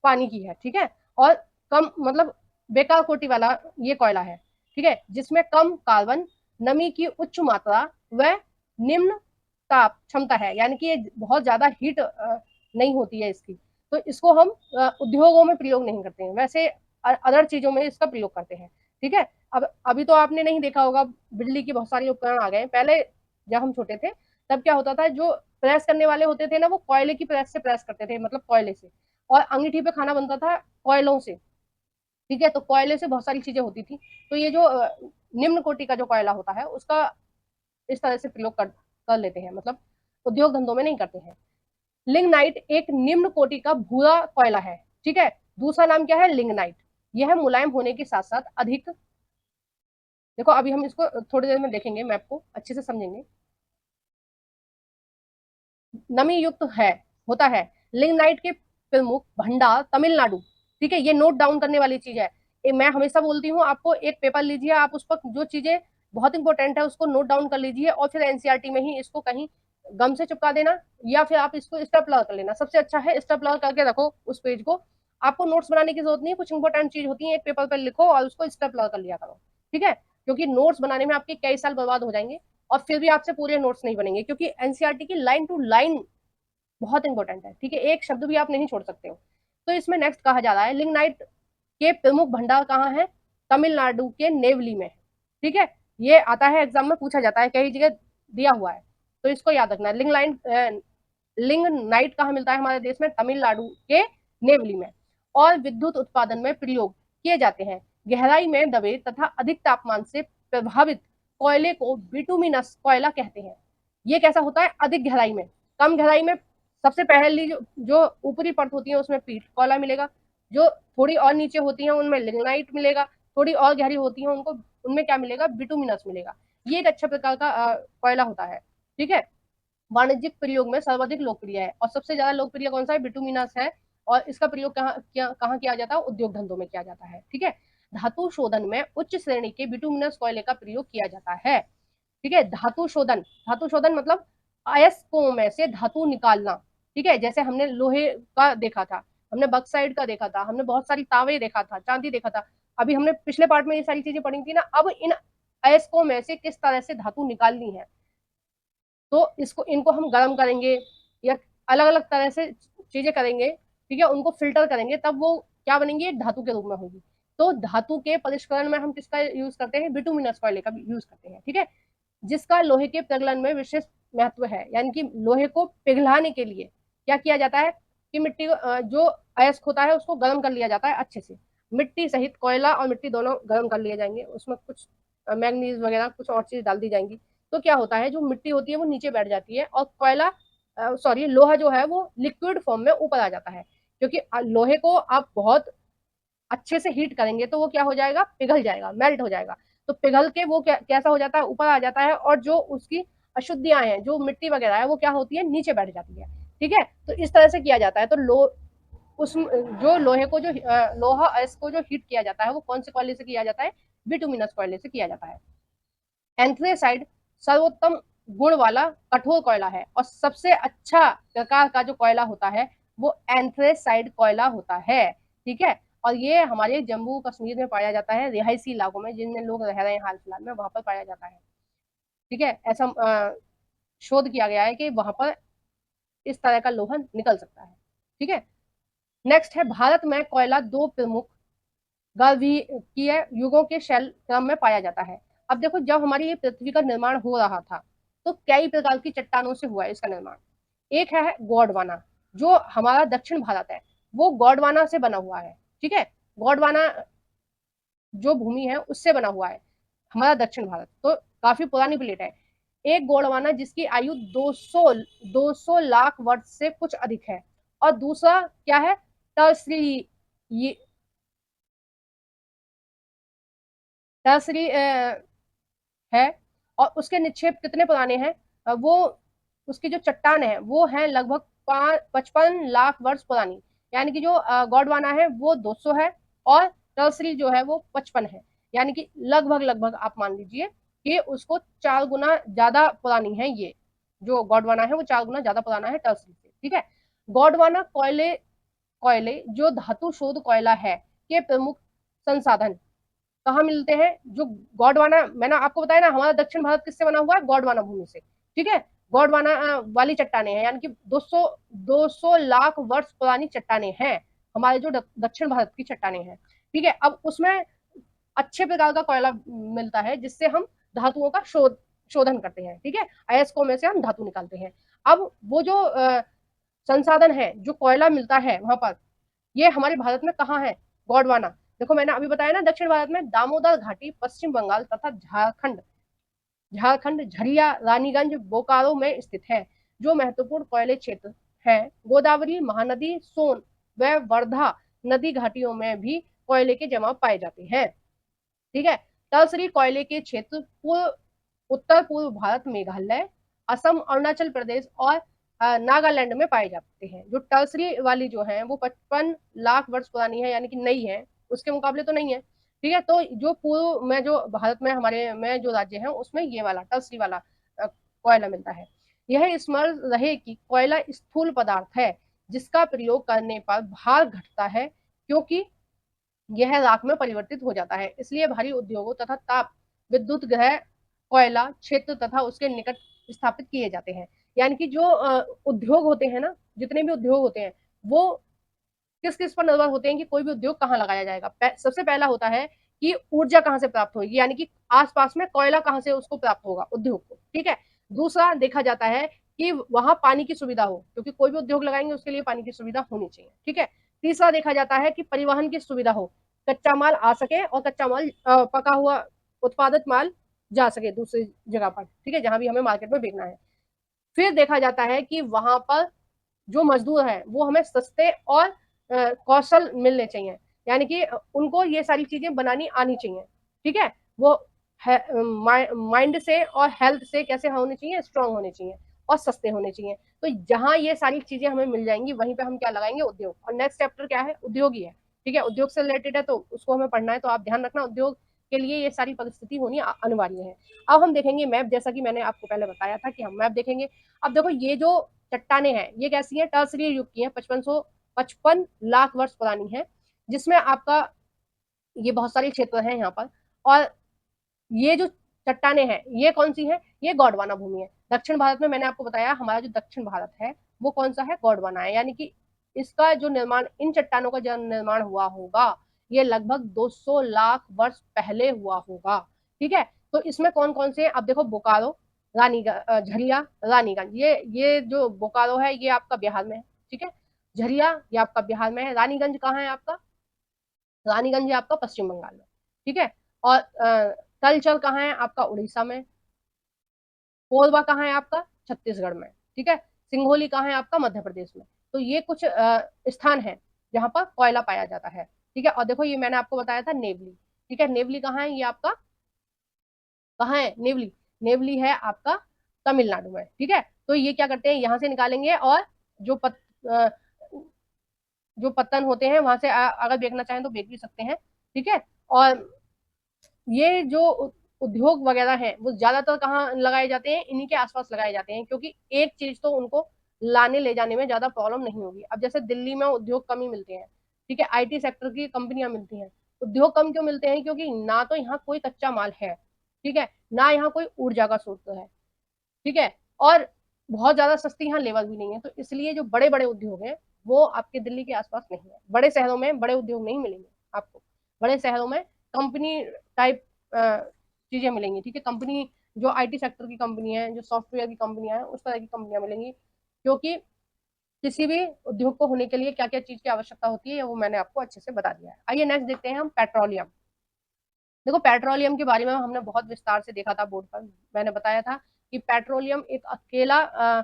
पानी की है। ठीक है। और कम मतलब बेकार कोटि वाला ये कोयला है। ठीक है। जिसमें कम कार्बन, नमी की उच्च मात्रा व निम्न ताप क्षमता है। यानी कि ये बहुत ज्यादा हीट नहीं होती है इसकी। तो इसको हम उद्योगों में प्रयोग नहीं करते हैं, वैसे अदर चीजों में इसका प्रयोग करते हैं। ठीक है। अब अभी तो आपने नहीं देखा होगा, बिजली की बहुत सारी उपकरण आ गए। पहले जब हम छोटे थे तब क्या होता था, जो प्रेस करने वाले होते थे ना, वो कोयले की प्रेस से प्रेस करते थे, मतलब कोयले से। और अंगीठी पे खाना बनता था कोयलों से। ठीक है। तो कोयले से बहुत सारी चीजें होती थी। तो ये जो निम्न कोटि का जो कोयला होता है उसका इस तरह से प्रयोग कर लेते हैं, मतलब उद्योग धंधों में नहीं करते हैं। लिग्नाइट एक निम्न कोटि का भूरा कोयला है। ठीक है। दूसरा नाम क्या है? लिग्नाइट। यह मुलायम होने के साथ साथ अधिक, देखो अभी हम इसको थोड़ी देर में देखेंगे, मैप को अच्छे से समझेंगे, नमी युक्त है होता है। लिग्नाइट के प्रमुख भंडार तमिलनाडु। ठीक है। ये नोट डाउन करने वाली चीज है। मैं हमेशा बोलती हूँ आपको, एक पेपर लीजिए, आप उस पर जो चीजें बहुत इंपॉर्टेंट है उसको नोट डाउन कर लीजिए और फिर एनसीईआरटी में ही इसको कहीं गम से चिपका देना, या फिर आप इसको स्टेपलर कर लेना। सबसे अच्छा है स्टेपलर करके रखो उस पेज को। आपको नोट्स बनाने की जरूरत नहीं है, कुछ इंपॉर्टेंट चीज होती है एक पेपर पर लिखो और उसको स्टेपलर कर लिया करो। ठीक है। क्योंकि नोट्स बनाने में आपके कई साल बर्बाद हो जाएंगे और फिर भी आपसे पूरे नोट्स नहीं बनेंगे, क्योंकि एनसीईआरटी की लाइन टू लाइन बहुत इंपॉर्टेंट है। ठीक है। एक शब्द भी आप नहीं छोड़ सकते हो। तो इसमें नेक्स्ट कहा जा रहा है, लिग्नाइट के प्रमुख भंडार कहाँ है? तमिलनाडु के नेवली में। ठीक है। ये आता है एग्जाम में, पूछा जाता है, कई जगह दिया हुआ है, तो इसको याद रखना है। लिग्नाइट कहाँ मिलता है हमारे देश में? तमिलनाडु के नेवली में। और विद्युत उत्पादन में प्रयोग किए जाते हैं। गहराई में दबे तथा अधिक तापमान से प्रभावित कोयले को बिटुमिनस कोयला कहते हैं। ये कैसा होता है? अधिक गहराई में। कम गहराई में सबसे पहली जो ऊपरी परत होती है उसमें पीट कोयला मिलेगा। जो थोड़ी और नीचे होती है उनमें लिग्नाइट मिलेगा। थोड़ी और गहरी होती है उनको उनमें क्या मिलेगा? बिटुमिनस मिलेगा। ये एक अच्छा प्रकार का कोयला होता है। ठीक है। वाणिज्यिक प्रयोग में सर्वाधिक लोकप्रिय है और सबसे ज्यादा लोकप्रिय कौन सा है? बिटुमिनस है। और इसका प्रयोग कहाँ किया जाता है? उद्योग धंधों में किया जाता है। ठीक है। धातु शोधन में उच्च श्रेणी के बिटुमिनस कोयले का प्रयोग किया जाता है। ठीक है। धातु शोधन मतलब अयस्कों में से धातु निकालना। ठीक है। जैसे हमने लोहे का देखा था, हमने बक्साइड का देखा था, हमने बहुत सारी तांबे देखा था, चांदी देखा था। अभी हमने पिछले पार्ट में ये सारी चीजें पढ़ी थी ना। अब इन अयस्कों में से किस तरह से धातु निकालनी है, तो इसको इनको हम गर्म करेंगे या अलग अलग तरह से चीजें करेंगे। ठीक है। उनको फिल्टर करेंगे तब वो क्या बनेंगे? एक धातु के रूप में होगी। तो धातु के परिष्करण में हम किसका यूज करते हैं? बिटुमिनस कोयले का यूज करते हैं। ठीक है। जिसका लोहे के प्रगलन में विशेष महत्व है। यानी कि लोहे को पिघलाने के लिए क्या किया जाता है कि मिट्टी जो अयस्क होता है उसको गर्म कर लिया जाता है अच्छे से। मिट्टी सहित कोयला और मिट्टी दोनों गर्म कर लिए जाएंगे, उसमें कुछ मैग्नीज वगैरह कुछ और चीज डाल दी जाएंगी। तो क्या होता है, जो मिट्टी होती है वो नीचे बैठ जाती है और कोयला सॉरी लोहा जो है वो लिक्विड फॉर्म में ऊपर आ जाता है। क्योंकि लोहे को आप बहुत अच्छे से हीट करेंगे तो वो क्या हो जाएगा? पिघल जाएगा, मेल्ट हो जाएगा। तो पिघल के वो कैसा हो जाता है? ऊपर आ जाता है। और जो उसकी अशुद्धियां हैं, जो मिट्टी वगैरह है, वो क्या होती है? नीचे बैठ जाती है। ठीक है। तो इस तरह से किया जाता है। तो उस जो लोहे को जो लोहा अयस्क को जो हीट किया जाता है वो कौन से कोयले से किया जाता है, बिटुमिनस कोयले से किया जाता है। एंथ्रेसाइड सर्वोत्तम गुण वाला कठोर कोयला है और सबसे अच्छा प्रकार का जो कोयला होता है वो एंथ्रेसाइड कोयला होता है। ठीक है, और ये हमारे जम्मू कश्मीर में पाया जाता है, रिहायशी इलाकों में जिनमें लोग रह रहे हैं हाल फिलहाल में, वहां पर पाया जाता है। ठीक है, ऐसा शोध किया गया है कि वहां पर इस तरह का लोहा निकल सकता है। ठीक है, नेक्स्ट है भारत में कोयला दो प्रमुख गर्भीय युगों के शैल क्रम में पाया जाता है। अब देखो, जब हमारी ये पृथ्वी का निर्माण हो रहा था तो कई प्रकार की चट्टानों से हुआ है इसका निर्माण। एक है गोंडवाना, जो हमारा दक्षिण भारत है वो गोंडवाना से बना हुआ है। ठीक है, गोंडवाना जो भूमि है उससे बना हुआ है हमारा दक्षिण भारत, तो काफी पुरानी प्लेट है। एक गोंडवाना जिसकी आयु 200 लाख वर्ष से कुछ अधिक है। और दूसरा क्या है, टर्सरी, ये टर्सरी है। और उसके निक्षेप कितने पुराने हैं, वो उसकी जो चट्टान है वो है लगभग 55 लाख वर्ष पुरानी। यानी कि जो गोंडवाना है वो 200 है और टर्सरी जो है वो 55 है। यानी कि लगभग लगभग आप मान लीजिए कि उसको 4 गुना ज्यादा पुरानी है। ये जो गोंडवाना है वो 4 गुना ज्यादा पुराना है टर्सरी से। ठीक है, गोंडवाना कोयले कोयले जो धातु शोध कोयला है के प्रमुख संसाधन कहाँ मिलते हैं, जो गोंडवाना मैंने आपको बताया ना, हमारा दक्षिण भारत किससे बना हुआ है, गोंडवाना भूमि से। ठीक है, गोंडवाना वाली चट्टाने हैं, यानी कि 200 लाख वर्ष पुरानी चट्टाने हैं हमारे जो दक्षिण भारत की चट्टाने हैं। ठीक है, अब उसमें अच्छे प्रकार का कोयला मिलता है जिससे हम धातुओं का शोधन करते हैं। ठीक है, अयस्कों में से हम धातु निकालते हैं। अब वो जो संसाधन है, जो कोयला मिलता है वहां पर, ये हमारे भारत में कहाँ है, गोंडवाना। देखो मैंने अभी बताया ना, दक्षिण भारत में दामोदर घाटी, पश्चिम बंगाल तथा झारखंड झारखंड झरिया, रानीगंज, बोकारो में स्थित है। जो महत्वपूर्ण कोयले क्षेत्र है, गोदावरी महानदी, सोन व वर्धा नदी घाटियों में भी कोयले के जमाव पाए जाते हैं। ठीक है, तलसरी कोयले के क्षेत्र पूर्व उत्तर पूर्व भारत, मेघालय, असम, अरुणाचल प्रदेश और नागालैंड में पाए जाते हैं। जो टर्सरी वाली जो है वो 55 लाख वर्ष पुरानी है, यानी कि नई है, उसके मुकाबले तो नहीं है। ठीक है, तो जो पूर्व में जो भारत में हमारे में जो राज्य है उसमें ये वाला टर्सरी वाला कोयला मिलता है। यह स्मरण रहे कि कोयला स्थूल पदार्थ है जिसका प्रयोग करने पर भार घटता है, क्योंकि यह राख में परिवर्तित हो जाता है। इसलिए भारी उद्योगों तथा ताप विद्युत ग्रह कोयला क्षेत्र तथा उसके निकट स्थापित किए जाते हैं। यानी कि जो उद्योग होते हैं ना, जितने भी उद्योग होते हैं वो किस किस पर निर्भर होते हैं कि कोई भी उद्योग कहाँ लगाया जाएगा। सबसे पहला होता है कि ऊर्जा कहाँ से प्राप्त होगी, यानी कि आसपास में कोयला कहाँ से उसको प्राप्त होगा उद्योग को। ठीक है, दूसरा देखा जाता है कि वहां पानी की सुविधा हो, क्योंकि कोई भी उद्योग लगाएंगे उसके लिए पानी की सुविधा होनी चाहिए। ठीक है, तीसरा देखा जाता है कि परिवहन की सुविधा हो, कच्चा माल आ सके और कच्चा माल पका हुआ उत्पादित माल जा सके दूसरी जगह पर। ठीक है, जहां भी हमें मार्केट में बेचना है। फिर देखा जाता है कि वहां पर जो मजदूर है वो हमें सस्ते और कौशल मिलने चाहिए, यानी कि उनको ये सारी चीजें बनानी आनी चाहिए। ठीक है, वो माइंड से और हेल्थ से कैसे होने चाहिए, स्ट्रांग होने चाहिए और सस्ते होने चाहिए। तो जहां ये सारी चीजें हमें मिल जाएंगी वहीं पे हम क्या लगाएंगे, उद्योग। और नेक्स्ट चैप्टर क्या है, उद्योग ही है। ठीक है, उद्योग से रिलेटेड है तो उसको हमें पढ़ना है, तो आप ध्यान रखना उद्योग के लिए ये सारी परिस्थिति होनी अनिवार्य है। अब हम देखेंगे मैप, जैसा कि मैंने आपको पहले बताया था कि हम मैप देखेंगे। अब देखो ये जो चट्टाने हैं ये कैसी है, टर्सरी युग की है, 55 लाख वर्ष पुरानी है, जिसमें आपका ये बहुत सारे क्षेत्र हैं यहाँ पर। और ये जो चट्टाने हैं ये कौन सी है, ये गोंडवाना भूमि है। दक्षिण भारत में मैंने आपको बताया हमारा जो दक्षिण भारत है वो कौन सा है, गोंडवाना है। यानी कि इसका जो निर्माण, इन चट्टानों का जो निर्माण हुआ होगा ये लगभग 200 लाख वर्ष पहले हुआ होगा। ठीक है, तो इसमें कौन कौन से, अब देखो बोकारो, झरिया, रानीगंज, ये जो बोकारो है ये आपका बिहार में है। ठीक है, झरिया ये आपका बिहार में है, रानीगंज कहाँ है आपका, रानीगंज है आपका पश्चिम बंगाल में। ठीक है, और तलचल कहाँ है आपका उड़ीसा में, कोरबा कहाँ है आपका छत्तीसगढ़ में। ठीक है, सिंघोली कहाँ है आपका मध्य प्रदेश में। तो ये कुछ स्थान है जहाँ पर कोयला पाया जाता है। ठीक है, और देखो ये मैंने आपको बताया था नेवली। ठीक है, नेवली कहाँ है, ये आपका कहाँ है नेवली, नेवली है आपका तमिलनाडु में। ठीक है, तो ये क्या करते हैं यहाँ से निकालेंगे और जो जो पत्तन होते हैं वहां से अगर बेचना चाहें तो बेच भी सकते हैं, ठीक है। और ये जो उद्योग वगैरह हैं वो ज्यादातर कहाँ लगाए जाते हैं, इन्हीं के आसपास लगाए जाते हैं, क्योंकि एक चीज तो उनको लाने ले जाने में ज्यादा प्रॉब्लम नहीं होगी। अब जैसे दिल्ली में उद्योग कम ही मिलते हैं, ठीक है, आईटी सेक्टर की कंपनियां मिलती हैं, उद्योग कम क्यों मिलते हैं, क्योंकि ना तो यहाँ कोई कच्चा माल है, ठीक है, ना यहाँ कोई ऊर्जा का स्रोत है, ठीक है, और बहुत ज्यादा सस्ती यहाँ लेबर भी नहीं है, तो इसलिए जो बड़े बड़े उद्योग हैं वो आपके दिल्ली के आसपास नहीं है। बड़े शहरों में बड़े उद्योग नहीं मिलेंगे आपको, बड़े शहरों में कंपनी टाइप चीजें मिलेंगी, ठीक है, कंपनी जो आईटी सेक्टर की कंपनी है, जो सॉफ्टवेयर की कंपनियां हैं, उस तरह की कंपनियां मिलेंगी। क्योंकि किसी भी उद्योग को होने के लिए क्या क्या चीज की आवश्यकता होती है वो मैंने आपको अच्छे से बता दिया है। आइए नेक्स्ट देखते हैं हम पेट्रोलियम। देखो पेट्रोलियम के बारे में हमने बहुत विस्तार से देखा था बोर्ड पर, मैंने बताया था कि पेट्रोलियम एक अकेला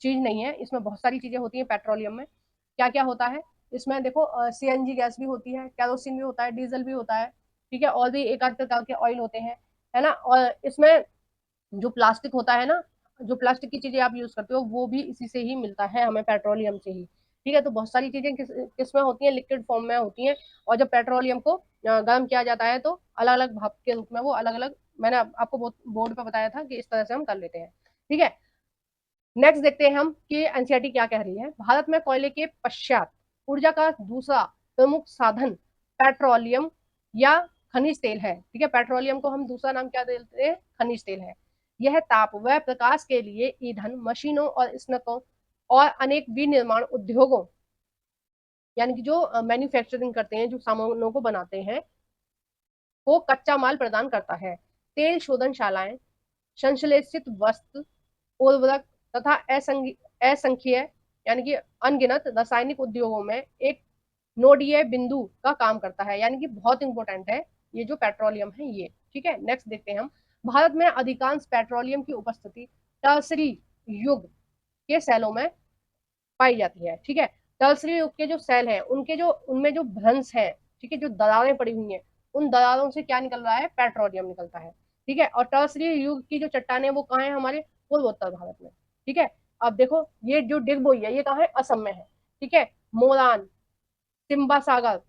चीज नहीं है, इसमें बहुत सारी चीजें होती हैं पेट्रोलियम में। क्या क्या होता है इसमें, देखो सीएनजी गैस भी होती है, कैरोसिन भी होता है, डीजल भी होता है, ठीक है, और भी एक आध प्रकार के ऑयल होते हैं, है ना। और इसमें जो प्लास्टिक होता है ना, जो प्लास्टिक की चीजें आप यूज करते हो वो भी इसी से ही मिलता है हमें, पेट्रोलियम से ही, ठीक है। तो बहुत सारी चीजें किस में होती हैं, लिक्विड फॉर्म में होती हैं। और जब पेट्रोलियम को गर्म किया जाता है तो अलग अलग भाप के रूप में वो अलग अलग, मैंने आपको बोर्ड पे बताया था कि इस तरह से हम कर लेते हैं, ठीक है। नेक्स्ट देखते हैं हम कि एनसीईआरटी क्या कह रही है। भारत में कोयले के पश्चात ऊर्जा का दूसरा प्रमुख साधन पेट्रोलियम या खनिज तेल है, ठीक है। पेट्रोलियम को हम दूसरा नाम क्या देते हैं, खनिज तेल है। यह ताप व प्रकाश के लिए ईंधन, मशीनों और स्नकों और अनेक विनिर्माण उद्योगों, यानी कि जो मैन्युफैक्चरिंग करते हैं, जो सामानों को बनाते हैं, को कच्चा माल प्रदान करता है। तेल शोधनशालाएं, संश्लेषित वस्तु, उर्वरक तथा असंख्य यानी कि अनगिनत रासायनिक उद्योगों में एक नोडीय बिंदु का काम करता है, यानी कि बहुत इंपॉर्टेंट है ये जो पेट्रोलियम है ये, ठीक है। नेक्स्ट देखते हैं हम। भारत में अधिकांश पेट्रोलियम की उपस्थिति टर्सरी युग के सेलों में पाई जाती है, ठीक है। टर्सरी युग के जो सेल हैं उनके जो उनमें जो भ्रंश है, ठीक है, जो दरारें पड़ी हुई हैं, उन दरारों से क्या निकल रहा है, पेट्रोलियम निकलता है, ठीक है। और टर्सरी युग की जो चट्टाने हैं वो कहाँ है, हमारे पूर्वोत्तर भारत में, ठीक है। अब देखो ये जो डिगबोई है ये कहाँ है, असम में है, ठीक है। मोरान, सिम्बा सागर,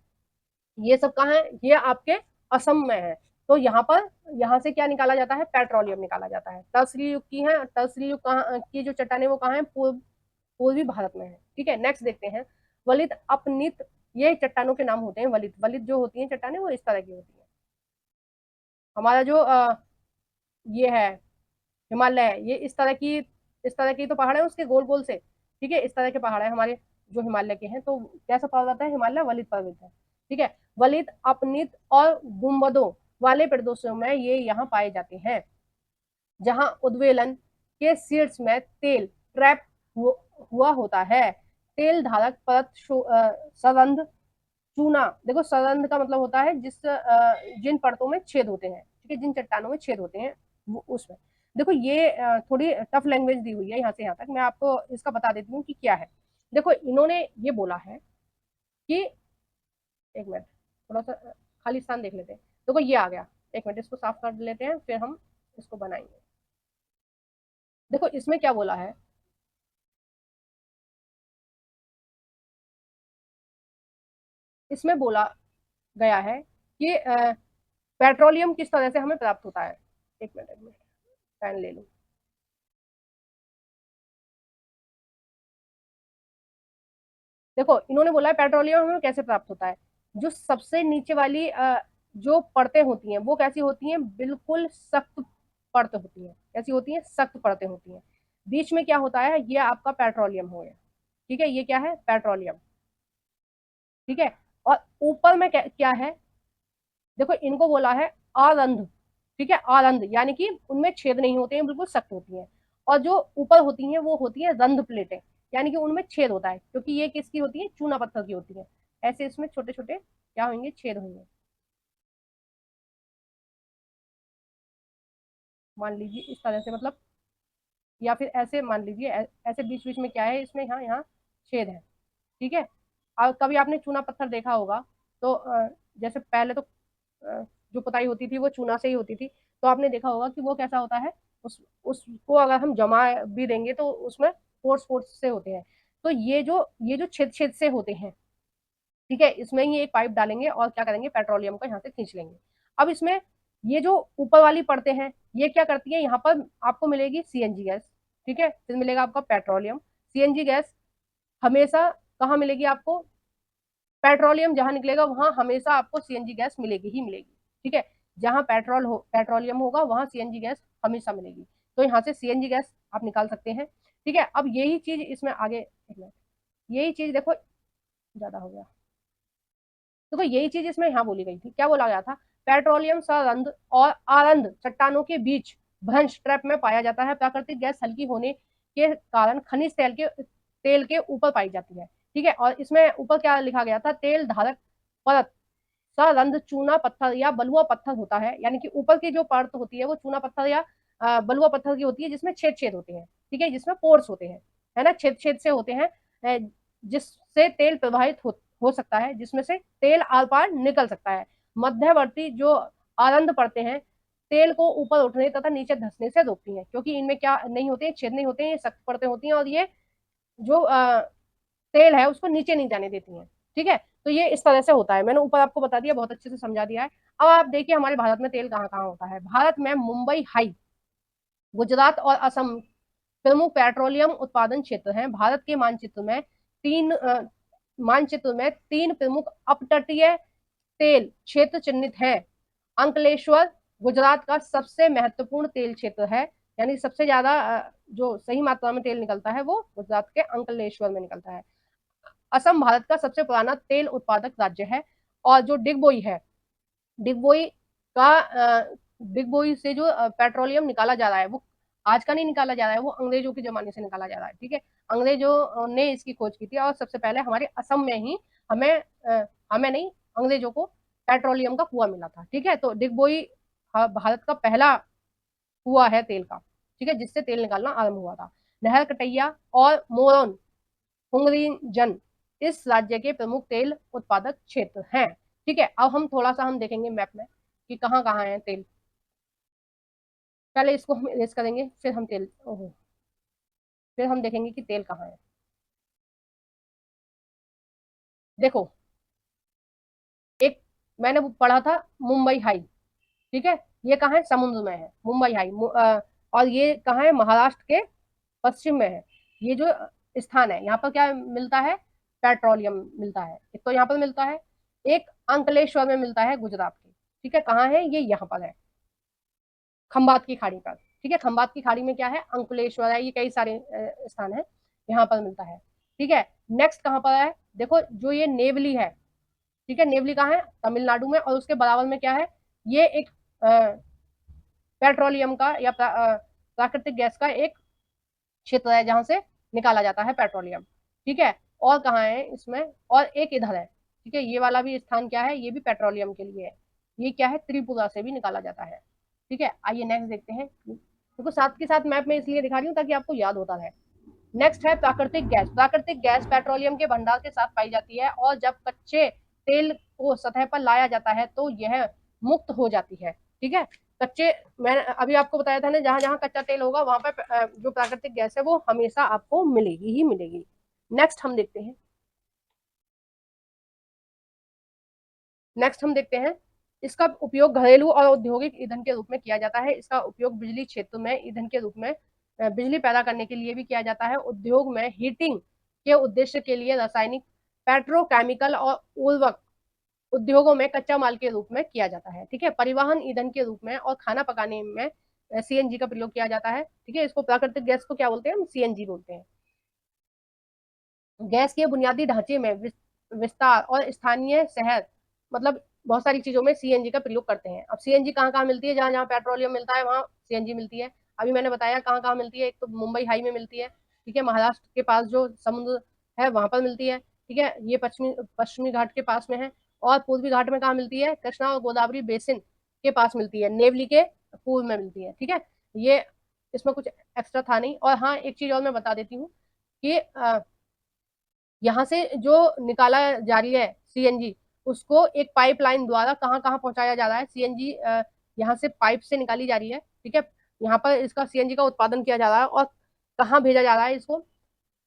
ये सब कहाँ है, ये आपके असम में है। तो यहाँ से क्या निकाला जाता है, पेट्रोलियम निकाला जाता है। टर्सरी युग की है, टर्सरी युग कहाँ की जो चट्टाने वो कहाँ है, पूर्वी भारत में है, ठीक है। नेक्स्ट देखते हैं वलित अपनित, ये चट्टानों के नाम होते हैं। वलित वलित जो होती है चट्टाने वो इस तरह की होती है। हमारा जो ये है हिमालय है, ये इस तरह की तो पहाड़ है उसके गोल गोल से, ठीक है, इस तरह के पहाड़ है हमारे जो हिमालय के हैं। तो कैसा पर्वत है, हिमालय वलित पर्वत है, ठीक है। वलित अपनित और गुम्बदों वाले प्रदेशों में ये यहाँ पाए जाते हैं, जहां उद्वेलन के शीर्ष में तेल ट्रैप हुआ होता है। तेल धारक परत संरंध्र चूना, देखो संरंध्र का मतलब होता है जिन परतों में छेद होते हैं, ठीक है, जिन चट्टानों में छेद होते हैं वो उसमें। देखो ये थोड़ी टफ लैंग्वेज दी हुई है यहाँ से यहाँ तक, मैं आपको इसका बता देती हूँ कि क्या है। देखो इन्होंने ये बोला है कि, एक मिनट, थोड़ा सा खाली स्थान देख लेते हैं। देखो ये आ गया, एक मिनट इसको साफ कर लेते हैं फिर हम इसको बनाएंगे। देखो इसमें क्या बोला है, इसमें बोला गया है कि पेट्रोलियम किस तरह से हमें प्राप्त होता है। एक मिनट पेन ले लूं। देखो इन्होंने बोला है पेट्रोलियम हमें कैसे प्राप्त होता है। जो सबसे नीचे वाली जो परतें होती हैं वो कैसी होती हैं, बिल्कुल सख्त परत होती है, कैसी होती है, सख्त परतें होती हैं। बीच में क्या होता है, ये आपका पेट्रोलियम हो गया, ठीक है, ये क्या है, पेट्रोलियम, ठीक है। और ऊपर में क्या है, देखो इनको बोला है आरंध, ठीक है, आरंध यानी कि उनमें छेद नहीं होते हैं, बिल्कुल सख्त होती हैं। और जो ऊपर होती हैं वो होती है रंध्र प्लेटें, यानी कि उनमें छेद होता है, क्योंकि ये किसकी होती है, चूना पत्थर की होती है। ऐसे इसमें छोटे छोटे क्या होंगे, छेद होंगे। मान लीजिए इस तरह से, मतलब, या फिर ऐसे मान लीजिए ऐसे बीच बीच में क्या है, इसमें यहाँ यहाँ छेद है, ठीक है। और कभी आपने चूना पत्थर देखा होगा तो जैसे पहले तो जो पुताई होती थी वो चूना से ही होती थी, तो आपने देखा होगा कि वो कैसा होता है, उसको अगर हम जमा भी देंगे तो उसमें फोर्स फोर्स से होते हैं। तो ये जो छेद छेद से होते हैं, ठीक है, इसमें ही एक पाइप डालेंगे और क्या करेंगे, पेट्रोलियम को यहाँ से खींच लेंगे। अब इसमें ये जो ऊपर वाली परतें हैं ये क्या करती है, यहाँ पर आपको मिलेगी सीएनजी गैस, ठीक है, फिर मिलेगा आपका पेट्रोलियम। सीएनजी गैस हमेशा कहाँ मिलेगी आपको, पेट्रोलियम जहां निकलेगा वहां हमेशा आपको सीएनजी गैस मिलेगी ही मिलेगी, ठीक है। जहां पेट्रोलियम होगा वहां सीएनजी गैस हमेशा मिलेगी। तो यहाँ से सीएनजी गैस आप निकाल सकते हैं, ठीक है। अब यही चीज इसमें आगे, एक मिनट, यही चीज देखो, ज्यादा हो गया, देखो यही चीज इसमें यहाँ बोली गई थी, क्या बोला गया था, पेट्रोलियम सरंध्र और आरंध्र चट्टानों के बीच भ्रंश ट्रैप में पाया जाता है। प्राकृतिक गैस हल्की होने के कारण खनिज तेल के ऊपर पाई जाती है, ठीक है। और इसमें ऊपर क्या लिखा गया था, तेल धारक परत सरंध्र चूना पत्थर या बलुआ पत्थर होता है, यानी कि ऊपर की जो परत होती है वो चूना पत्थर या बलुआ पत्थर की होती है, जिसमें छेद छेद होते हैं, ठीक है, जिसमें पोर्स होते हैं, है ना, छेद छेद से होते हैं, जिससे तेल प्रवाहित हो सकता है, जिसमें से तेल आर पार निकल सकता है। मध्यवर्ती जो आरंध पड़ते हैं तेल को ऊपर उठने तथा नीचे धंसने से रोकती हैं, क्योंकि इनमें क्या नहीं होते हैं, छेद नहीं होते हैं, ये सख्त परतें होती हैं और ये जो तेल है उसको नीचे नहीं जाने देती हैं, ठीक है। तो ये इस तरह से होता है, मैंने ऊपर आपको बता दिया, बहुत अच्छे से समझा दिया है। अब आप देखिए हमारे भारत में तेल कहाँ कहाँ होता है। भारत में मुंबई हाई, गुजरात और असम प्रमुख पेट्रोलियम उत्पादन क्षेत्र हैं। भारत के मानचित्र में तीन प्रमुख अपतटीय तेल क्षेत्र चिन्हित है। अंकलेश्वर गुजरात का सबसे महत्वपूर्ण तेल क्षेत्र है, यानी सबसे ज्यादा जो सही मात्रा में तेल निकलता है वो गुजरात के अंकलेश्वर में निकलता है। असम भारत का सबसे पुराना तेल उत्पादक राज्य है। और जो डिगबोई है, डिगबोई डिगबोई से जो पेट्रोलियम निकाला जा रहा है वो आज का नहीं निकाला जा रहा है, वो अंग्रेजों के जमाने से निकाला जा रहा है, ठीक है। अंग्रेजों ने इसकी खोज की थी और सबसे पहले हमारे असम में ही हमें नहीं, अंग्रेजों को पेट्रोलियम का कुआं मिला था, ठीक है। तो डिगबोई भारत का पहला कुआं है तेल का, ठीक है, जिससे तेल निकालना आरंभ हुआ था। नहर कटैया और मोरन हुंगरीजन इस राज्य के प्रमुख तेल उत्पादक क्षेत्र हैं, ठीक है। अब हम थोड़ा सा हम देखेंगे मैप में कि कहाँ कहाँ है तेल। पहले इसको हम इरेज करेंगे, फिर हम तेल, ओहो, फिर हम देखेंगे कि तेल कहाँ है। देखो, एक मैंने पढ़ा था मुंबई हाई, ठीक है, ये कहाँ है, समुद्र में है मुंबई हाई, और ये कहाँ है, महाराष्ट्र के पश्चिम में है। ये जो स्थान है यहाँ पर क्या मिलता है, पेट्रोलियम मिलता है। एक तो यहाँ पर मिलता है, एक अंकलेश्वर में मिलता है गुजरात के, ठीक है। कहाँ है ये, यहाँ पर है, खंबात की खाड़ी पर, ठीक है। खंबात की खाड़ी में क्या है, अंकुलेश्वर है, ये कई सारे स्थान है, यहाँ पर मिलता है, ठीक है। नेक्स्ट कहाँ पर है, देखो जो ये नेवली है, ठीक है, नेवली कहाँ है, तमिलनाडु में, और उसके बराबर में क्या है, ये एक पेट्रोलियम का या प्राकृतिक गैस का एक क्षेत्र है जहां से निकाला जाता है पेट्रोलियम, ठीक है। और कहाँ है इसमें, और एक इधर है, ठीक है, ये वाला भी स्थान क्या है, ये भी पेट्रोलियम के लिए है। ये क्या है, त्रिपुरा से भी निकाला जाता है, ठीक है। आइए नेक्स्ट देखते हैं, देखो साथ के साथ मैप में इसलिए दिखा रही हूँ ताकि आपको याद होता रहे। नेक्स्ट है प्राकृतिक गैस। प्राकृतिक गैस पेट्रोलियम के भंडार के साथ पाई जाती है और जब कच्चे तेल को सतह पर लाया जाता है तो यह मुक्त हो जाती है, ठीक है। कच्चे, मैंने अभी आपको बताया था ना, जहां जहां कच्चा तेल होगा वहां पर जो प्राकृतिक गैस है वो हमेशा आपको मिलेगी ही मिलेगी। नेक्स्ट हम देखते हैं, नेक्स्ट हम देखते हैं, इसका उपयोग घरेलू और औद्योगिक ईंधन के रूप में किया जाता है। इसका उपयोग बिजली क्षेत्र में ईंधन के रूप में बिजली पैदा करने के लिए भी किया जाता है। उद्योग में हीटिंग के उद्देश्य के लिए रासायनिक, पेट्रोकेमिकल और उर्वरक उद्योगों में कच्चा माल के रूप में किया जाता है, ठीक है। परिवहन ईंधन के रूप में और खाना पकाने में सीएनजी का प्रयोग किया जाता है, ठीक है। इसको प्राकृतिक गैस को क्या बोलते हैं, हम सीएनजी बोलते हैं। गैस के बुनियादी ढांचे में विस्तार और स्थानीय शहर, मतलब बहुत सारी चीजों में सीएनजी का प्रयोग करते हैं। अब सीएनजी कहाँ कहाँ मिलती है, जहां जहां पेट्रोलियम मिलता है वहां सीएनजी मिलती है। अभी मैंने बताया कहाँ कहाँ मिलती है, एक तो मुंबई हाई में मिलती है, ठीक है, महाराष्ट्र के पास जो समुद्र है वहां पर मिलती है, ठीक है, ये पश्चिमी पश्चिमी घाट के पास में है। और पूर्वी घाट में कहाँ मिलती है, कृष्णा और गोदावरी बेसिन के पास मिलती है, नेवली के पूर्व में मिलती है, ठीक है। ये इसमें कुछ एक्स्ट्रा था नहीं। और हाँ, एक चीज और मैं बता देती हूँ कि यहाँ से जो निकाला जा रही है सीएनजी, उसको एक पाइपलाइन द्वारा कहाँ कहाँ पहुंचाया जा रहा है। सीएनजी यहाँ से पाइप से निकाली जा रही है, ठीक है। यहाँ पर इसका सीएनजी का उत्पादन किया जा रहा है और कहाँ भेजा जा रहा है इसको,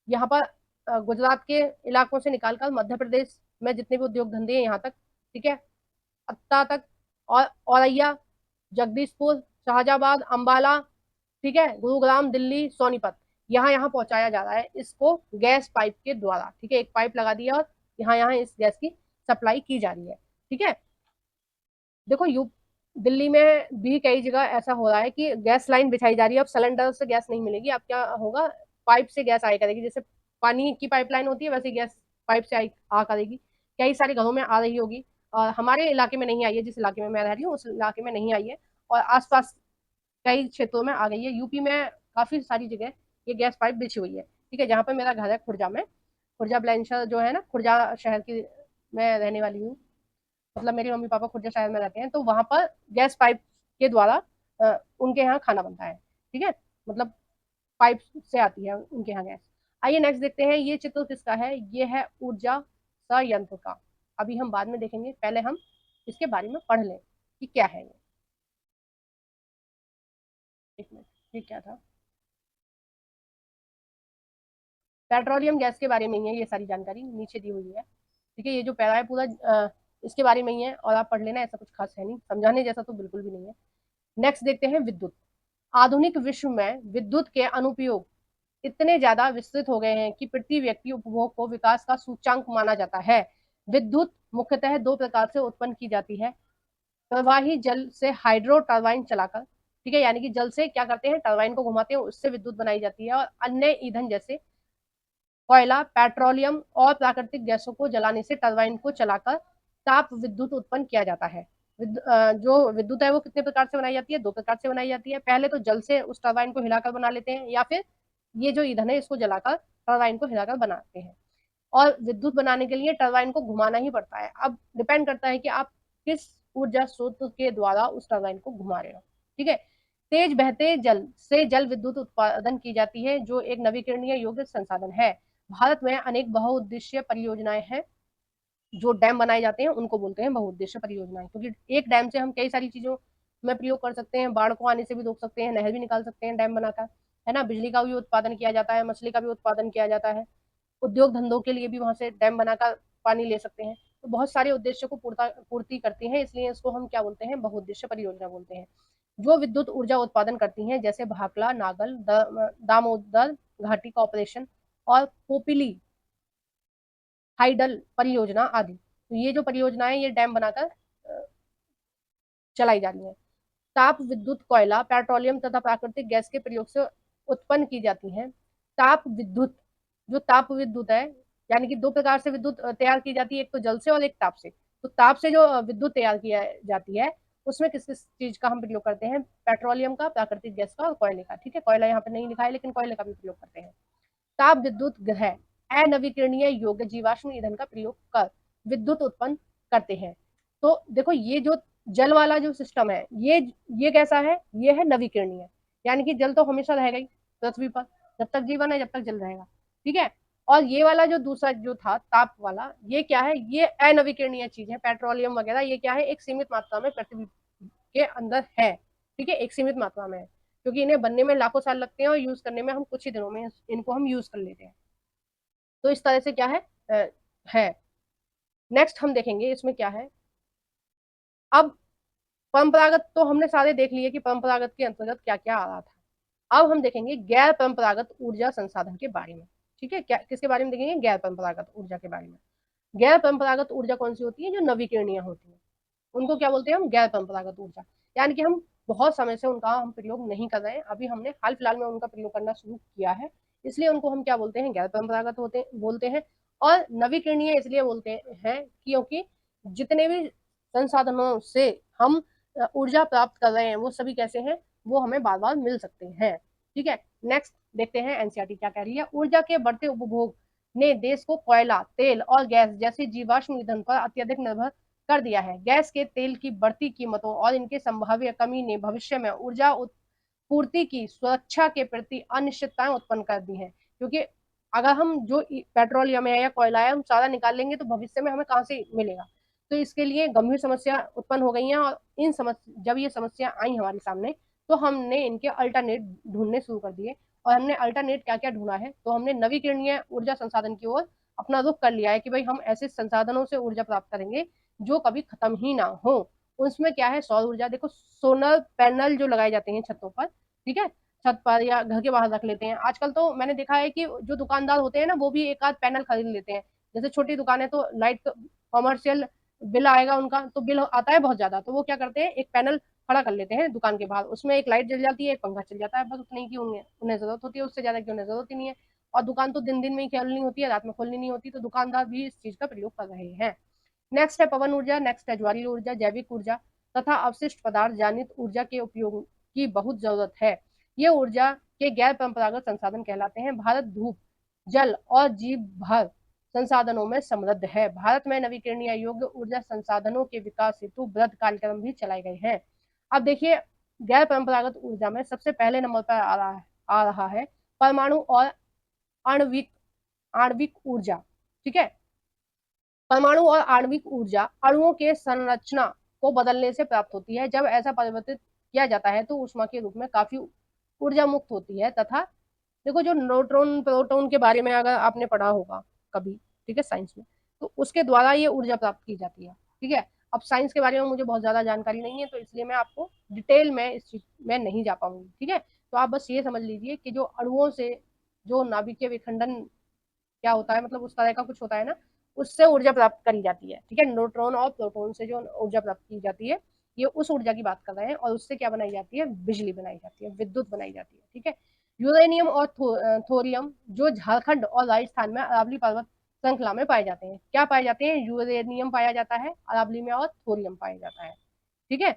यहाँ पर गुजरात के इलाकों से निकालकर मध्य प्रदेश में जितने भी उद्योग धंधे हैं यहाँ तक, ठीक है, अत्ता तक, और औरैया, जगदीशपुर, शाहजहाबाद, अंबाला, ठीक है, गुरुग्राम, दिल्ली, सोनीपत, यहाँ यहाँ पहुंचाया जा रहा है इसको गैस पाइप के द्वारा, ठीक है, एक पाइप लगा दिया और यहाँ यहाँ इस गैस की सप्लाई की जा रही है, ठीक है। देखो दिल्ली में भी कई जगह ऐसा हो रहा है कि गैस लाइन बिछाई जा रही है, अब सिलेंडर से गैस नहीं मिलेगी, अब क्या होगा, पाइप से गैस आया करेगी, जैसे पानी की पाइपलाइन होती है वैसे गैस पाइप से आ करेगी, कई सारे घरों में आ रही होगी, और हमारे इलाके में नहीं आई है, जिस इलाके में मैं रह रही हूँ उस इलाके में नहीं आई है, और आसपास कई क्षेत्रों में आ गई है, यूपी में काफी सारी जगह ये गैस पाइप बिछी हुई है, ठीक है। जहाँ पे मेरा घर है खुर्जा में, खुर्जा बुलंदशहर जो है ना, खुर्जा शहर की मैं रहने वाली हूँ, मतलब मेरे मम्मी पापा खुर्जा शहर में रहते हैं, तो वहां पर गैस पाइप के द्वारा उनके यहाँ खाना बनता है, ठीक है, मतलब पाइप से आती है उनके यहाँ गैस। आइए नेक्स्ट देखते हैं, ये चित्र किसका है, ये है ऊर्जा संयंत्र का। अभी हम बाद में देखेंगे, पहले हम इसके बारे में पढ़ लें कि क्या है ये। एक मिनट, ये क्या था, पेट्रोलियम गैस के बारे में ही है ये सारी जानकारी नीचे दी हुई है, ठीक है, ये जो पैरा है पूरा इसके बारे में ही है, और आप पढ़ लेना, ऐसा कुछ खास है नहीं, समझाने जैसा तो बिल्कुल भी नहीं है। नेक्स्ट देखते हैं विद्युत। आधुनिक विश्व में विद्युत के अनुप्रयोग इतने ज्यादा विस्तृत हो गए हैं कि प्रति व्यक्ति उपभोग को विकास का सूचांक माना जाता है। विद्युत मुख्यतः दो प्रकार से उत्पन्न की जाती है, प्रवाही जल से हाइड्रो टरबाइन चलाकर, ठीक है, यानी कि जल से क्या करते हैं, टरबाइन को घुमाते हैं, उससे विद्युत बनाई जाती है, और अन्य ईंधन जैसे कोयला, पेट्रोलियम और प्राकृतिक गैसों को जलाने से टरबाइन को चलाकर ताप विद्युत उत्पन्न किया जाता है। जो विद्युत है वो कितने प्रकार से बनाई जाती है, दो प्रकार से बनाई जाती है, पहले तो जल से उस टरबाइन को हिलाकर बना लेते हैं, या फिर ये जो ईंधन है इसको जलाकर टरबाइन को हिलाकर बनाते हैं, और विद्युत बनाने के लिए टरबाइन को घुमाना ही पड़ता है। अब डिपेंड करता है कि आप किस ऊर्जा स्रोत के द्वारा उस टरबाइन को घुमा रहे हो, ठीक है। तेज बहते जल से जल विद्युत उत्पादन की जाती है, जो एक नवीकरणीय योग्य संसाधन है। भारत में अनेक बहुउद्देशीय परियोजनाएं हैं, जो डैम बनाए जाते हैं उनको बोलते हैं बहुउद्देशीय परियोजनाएं, क्योंकि एक डैम से हम कई सारी चीजों में प्रयोग कर सकते हैं, बाढ़ को आने से भी रोक सकते हैं, नहर भी निकाल सकते हैं डैम बनाकर, है ना, बिजली का भी उत्पादन किया जाता है, मछली का भी उत्पादन किया जाता है, उद्योग धंधों के लिए भी वहां से डैम बनाकर पानी ले सकते हैं, तो बहुत सारे उद्देश्यों को पूर्ति करती है, इसलिए इसको हम क्या बोलते हैं, बहुउद्देश्य परियोजना बोलते हैं। जो विद्युत ऊर्जा उत्पादन करती हैं, जैसे भाखला, नागल, दामोदर घाटी कॉर्पोरेशन और पोपिली हाइडल परियोजना आदि, तो ये जो परियोजनाएं ये डैम बनाकर चलाई जा रही है। ताप विद्युत कोयला, पेट्रोलियम तथा प्राकृतिक गैस के प्रयोग से उत्पन्न की जाती है। ताप विद्युत, जो ताप विद्युत है, यानी कि दो प्रकार से विद्युत तैयार की जाती है, एक तो जल से और एक ताप से। तो ताप से जो विद्युत तैयार की जाती है उसमें किस किस चीज का हम प्रयोग करते हैं, पेट्रोलियम का, प्राकृतिक गैस का और कोयले का, ठीक है, कोयला यहाँ पे नहीं लिखा है लेकिन कोयले का भी प्रयोग करते हैं। ताप विद्युत ग्रह अनवीकरणीय योग्य जीवाश्म ईंधन का प्रयोग कर विद्युत उत्पन्न करते हैं। तो देखो ये जो जल वाला जो सिस्टम है, ये कैसा है, ये है नवीकरणीय, यानी कि जल तो हमेशा रहेगा ही पृथ्वी पर, जब तक जीवन है जब तक जल रहेगा, ठीक है। और ये वाला जो दूसरा जो था ताप वाला, ये क्या है, ये अनवीकरणीय चीज है, पेट्रोलियम वगैरह ये क्या है, एक सीमित मात्रा में पृथ्वी के अंदर है, ठीक है, एक सीमित मात्रा में है, क्योंकि इन्हें बनने में लाखों साल लगते हैं और यूज करने में हम कुछ ही दिनों में इनको हम यूज कर लेते हैं। तो इस तरह से क्या है, है। नेक्स्ट हम देखेंगे इसमें क्या है। अब परंपरागत तो हमने सारे देख लिए कि परंपरागत के अंतर्गत क्या क्या आ रहा था, अब हम देखेंगे गैर परंपरागत ऊर्जा संसाधन के बारे में, ठीक है, क्या किसके बारे में देखेंगे, गैर परंपरागत ऊर्जा के बारे में। गैर परंपरागत ऊर्जा कौन सी होती है, जो नवीकरणीय होती है, उनको क्या बोलते हैं हम, गैर परंपरागत ऊर्जा, यानी कि हम बहुत समय से उनका हम प्रयोग नहीं कर रहे हैं, अभी हमने हाल फिलहाल में उनका प्रयोग करना शुरू किया है, इसलिए उनको हम क्या बोलते हैं, गैर परंपरागत होते बोलते हैं। और नवीकरणीय इसलिए बोलते हैं क्योंकि जितने भी संसाधनों से हम ऊर्जा प्राप्त कर रहे हैं वो सभी कैसे हैं, वो हमें बार बार मिल सकते हैं, ठीक है। नेक्स्ट देखते हैं एनसीईआरटी क्या कह रही है। ऊर्जा के बढ़ते उपभोग ने देश को कोयला, तेल और गैस जैसे जीवाश्म ईंधन पर अत्यधिक निर्भर कर दिया है। गैस के तेल की बढ़ती कीमतों और इनके संभाव्य कमी ने भविष्य में ऊर्जा पूर्ति की सुरक्षा के प्रति अनिश्चितताएं उत्पन्न कर दी हैं, क्योंकि अगर हम जो पेट्रोलियम है या कोयला है हम सारा निकाल लेंगे तो भविष्य में हमें कहाँ से मिलेगा, तो इसके लिए गंभीर समस्या उत्पन्न हो गई हैं, और इन समस्या जब ये समस्या आई हमारे सामने तो हमने इनके अल्टरनेट ढूंढने शुरू कर दिए, और हमने अल्टरनेट क्या क्या ढूंढा है, तो हमने नवीकरणीय ऊर्जा संसाधन की ओर अपना रुख कर लिया है कि भाई हम ऐसे संसाधनों से ऊर्जा प्राप्त करेंगे जो कभी खत्म ही ना हो। उसमें क्या है, सौर ऊर्जा। देखो सोलर पैनल जो लगाए जाते हैं छतों पर, ठीक है, छत पर या घर के बाहर रख लेते हैं। आजकल तो मैंने देखा है कि जो दुकानदार होते हैं ना, वो भी एक आध पैनल खरीद लेते हैं। जैसे छोटी दुकान है तो लाइट कॉमर्शियल बिल आएगा उनका, तो बिल आता है बहुत ज्यादा, तो वो क्या करते हैं, एक पैनल खड़ा कर लेते हैं दुकान के बाहर, उसमें एक लाइट जल जाती है, एक पंखा चल जाता है, बस उतनी की उन्हें उन्हें जरूरत होती है, उससे ज्यादा की उन्हें जरूरत ही नहीं है। और दुकान तो दिन दिन में ही खोलनी होती है, रात में खोलनी नहीं होती, तो दुकानदार भी इस चीज का प्रयोग कर रहे हैं। नेक्स्ट है पवन ऊर्जा, नेक्स्ट है ज्वारीय ऊर्जा, जैविक ऊर्जा तथा अवशिष्ट पदार्थ जनित ऊर्जा के उपयोग की बहुत जरूरत है। ये ऊर्जा के गैर परंपरागत संसाधन कहलाते हैं। भारत धूप, जल और जीव भर संसाधनों में समृद्ध है। भारत में नवीकरणीय योग्य ऊर्जा संसाधनों के विकास हेतु बृहद कार्यक्रम भी चलाए गए हैं। अब देखिए, गैर परंपरागत ऊर्जा में सबसे पहले नंबर पर आ रहा है परमाणु और आणविक आणविक ऊर्जा। ठीक है, परमाणु और आणविक ऊर्जा अणुओं के संरचना को बदलने से प्राप्त होती है। जब ऐसा परिवर्तित किया जाता है तो ऊष्मा के रूप में काफी ऊर्जा मुक्त होती है तथा देखो, जो न्यूट्रॉन प्रोटॉन के बारे में अगर आपने पढ़ा होगा कभी, ठीक है, साइंस में, तो उसके द्वारा ये ऊर्जा प्राप्त की जाती है। ठीक है, अब साइंस के बारे में मुझे बहुत ज्यादा जानकारी नहीं है, तो इसलिए मैं आपको डिटेल में इस चीज में नहीं जा पाऊंगी। ठीक है, तो आप बस ये समझ लीजिए कि जो अणुओं से जो नाभिकीय विखंडन क्या होता है, मतलब उस तरह का कुछ होता है ना, उससे ऊर्जा प्राप्त करी जाती है। ठीक है, न्यूट्रॉन और प्रोटॉन से जो ऊर्जा प्राप्त की जाती है, ये उस ऊर्जा की बात कर रहे हैं, और उससे क्या बनाई जाती है, बिजली बनाई जाती है, विद्युत बनाई जाती है। ठीक है, यूरेनियम और थोरियम जो झारखंड और राजस्थान में अरावली पर्वत श्रृंखला में पाए जाते हैं। क्या पाए जाते हैं, यूरेनियम पाया जाता है अरावली में और थोरियम पाया जाता है। ठीक है,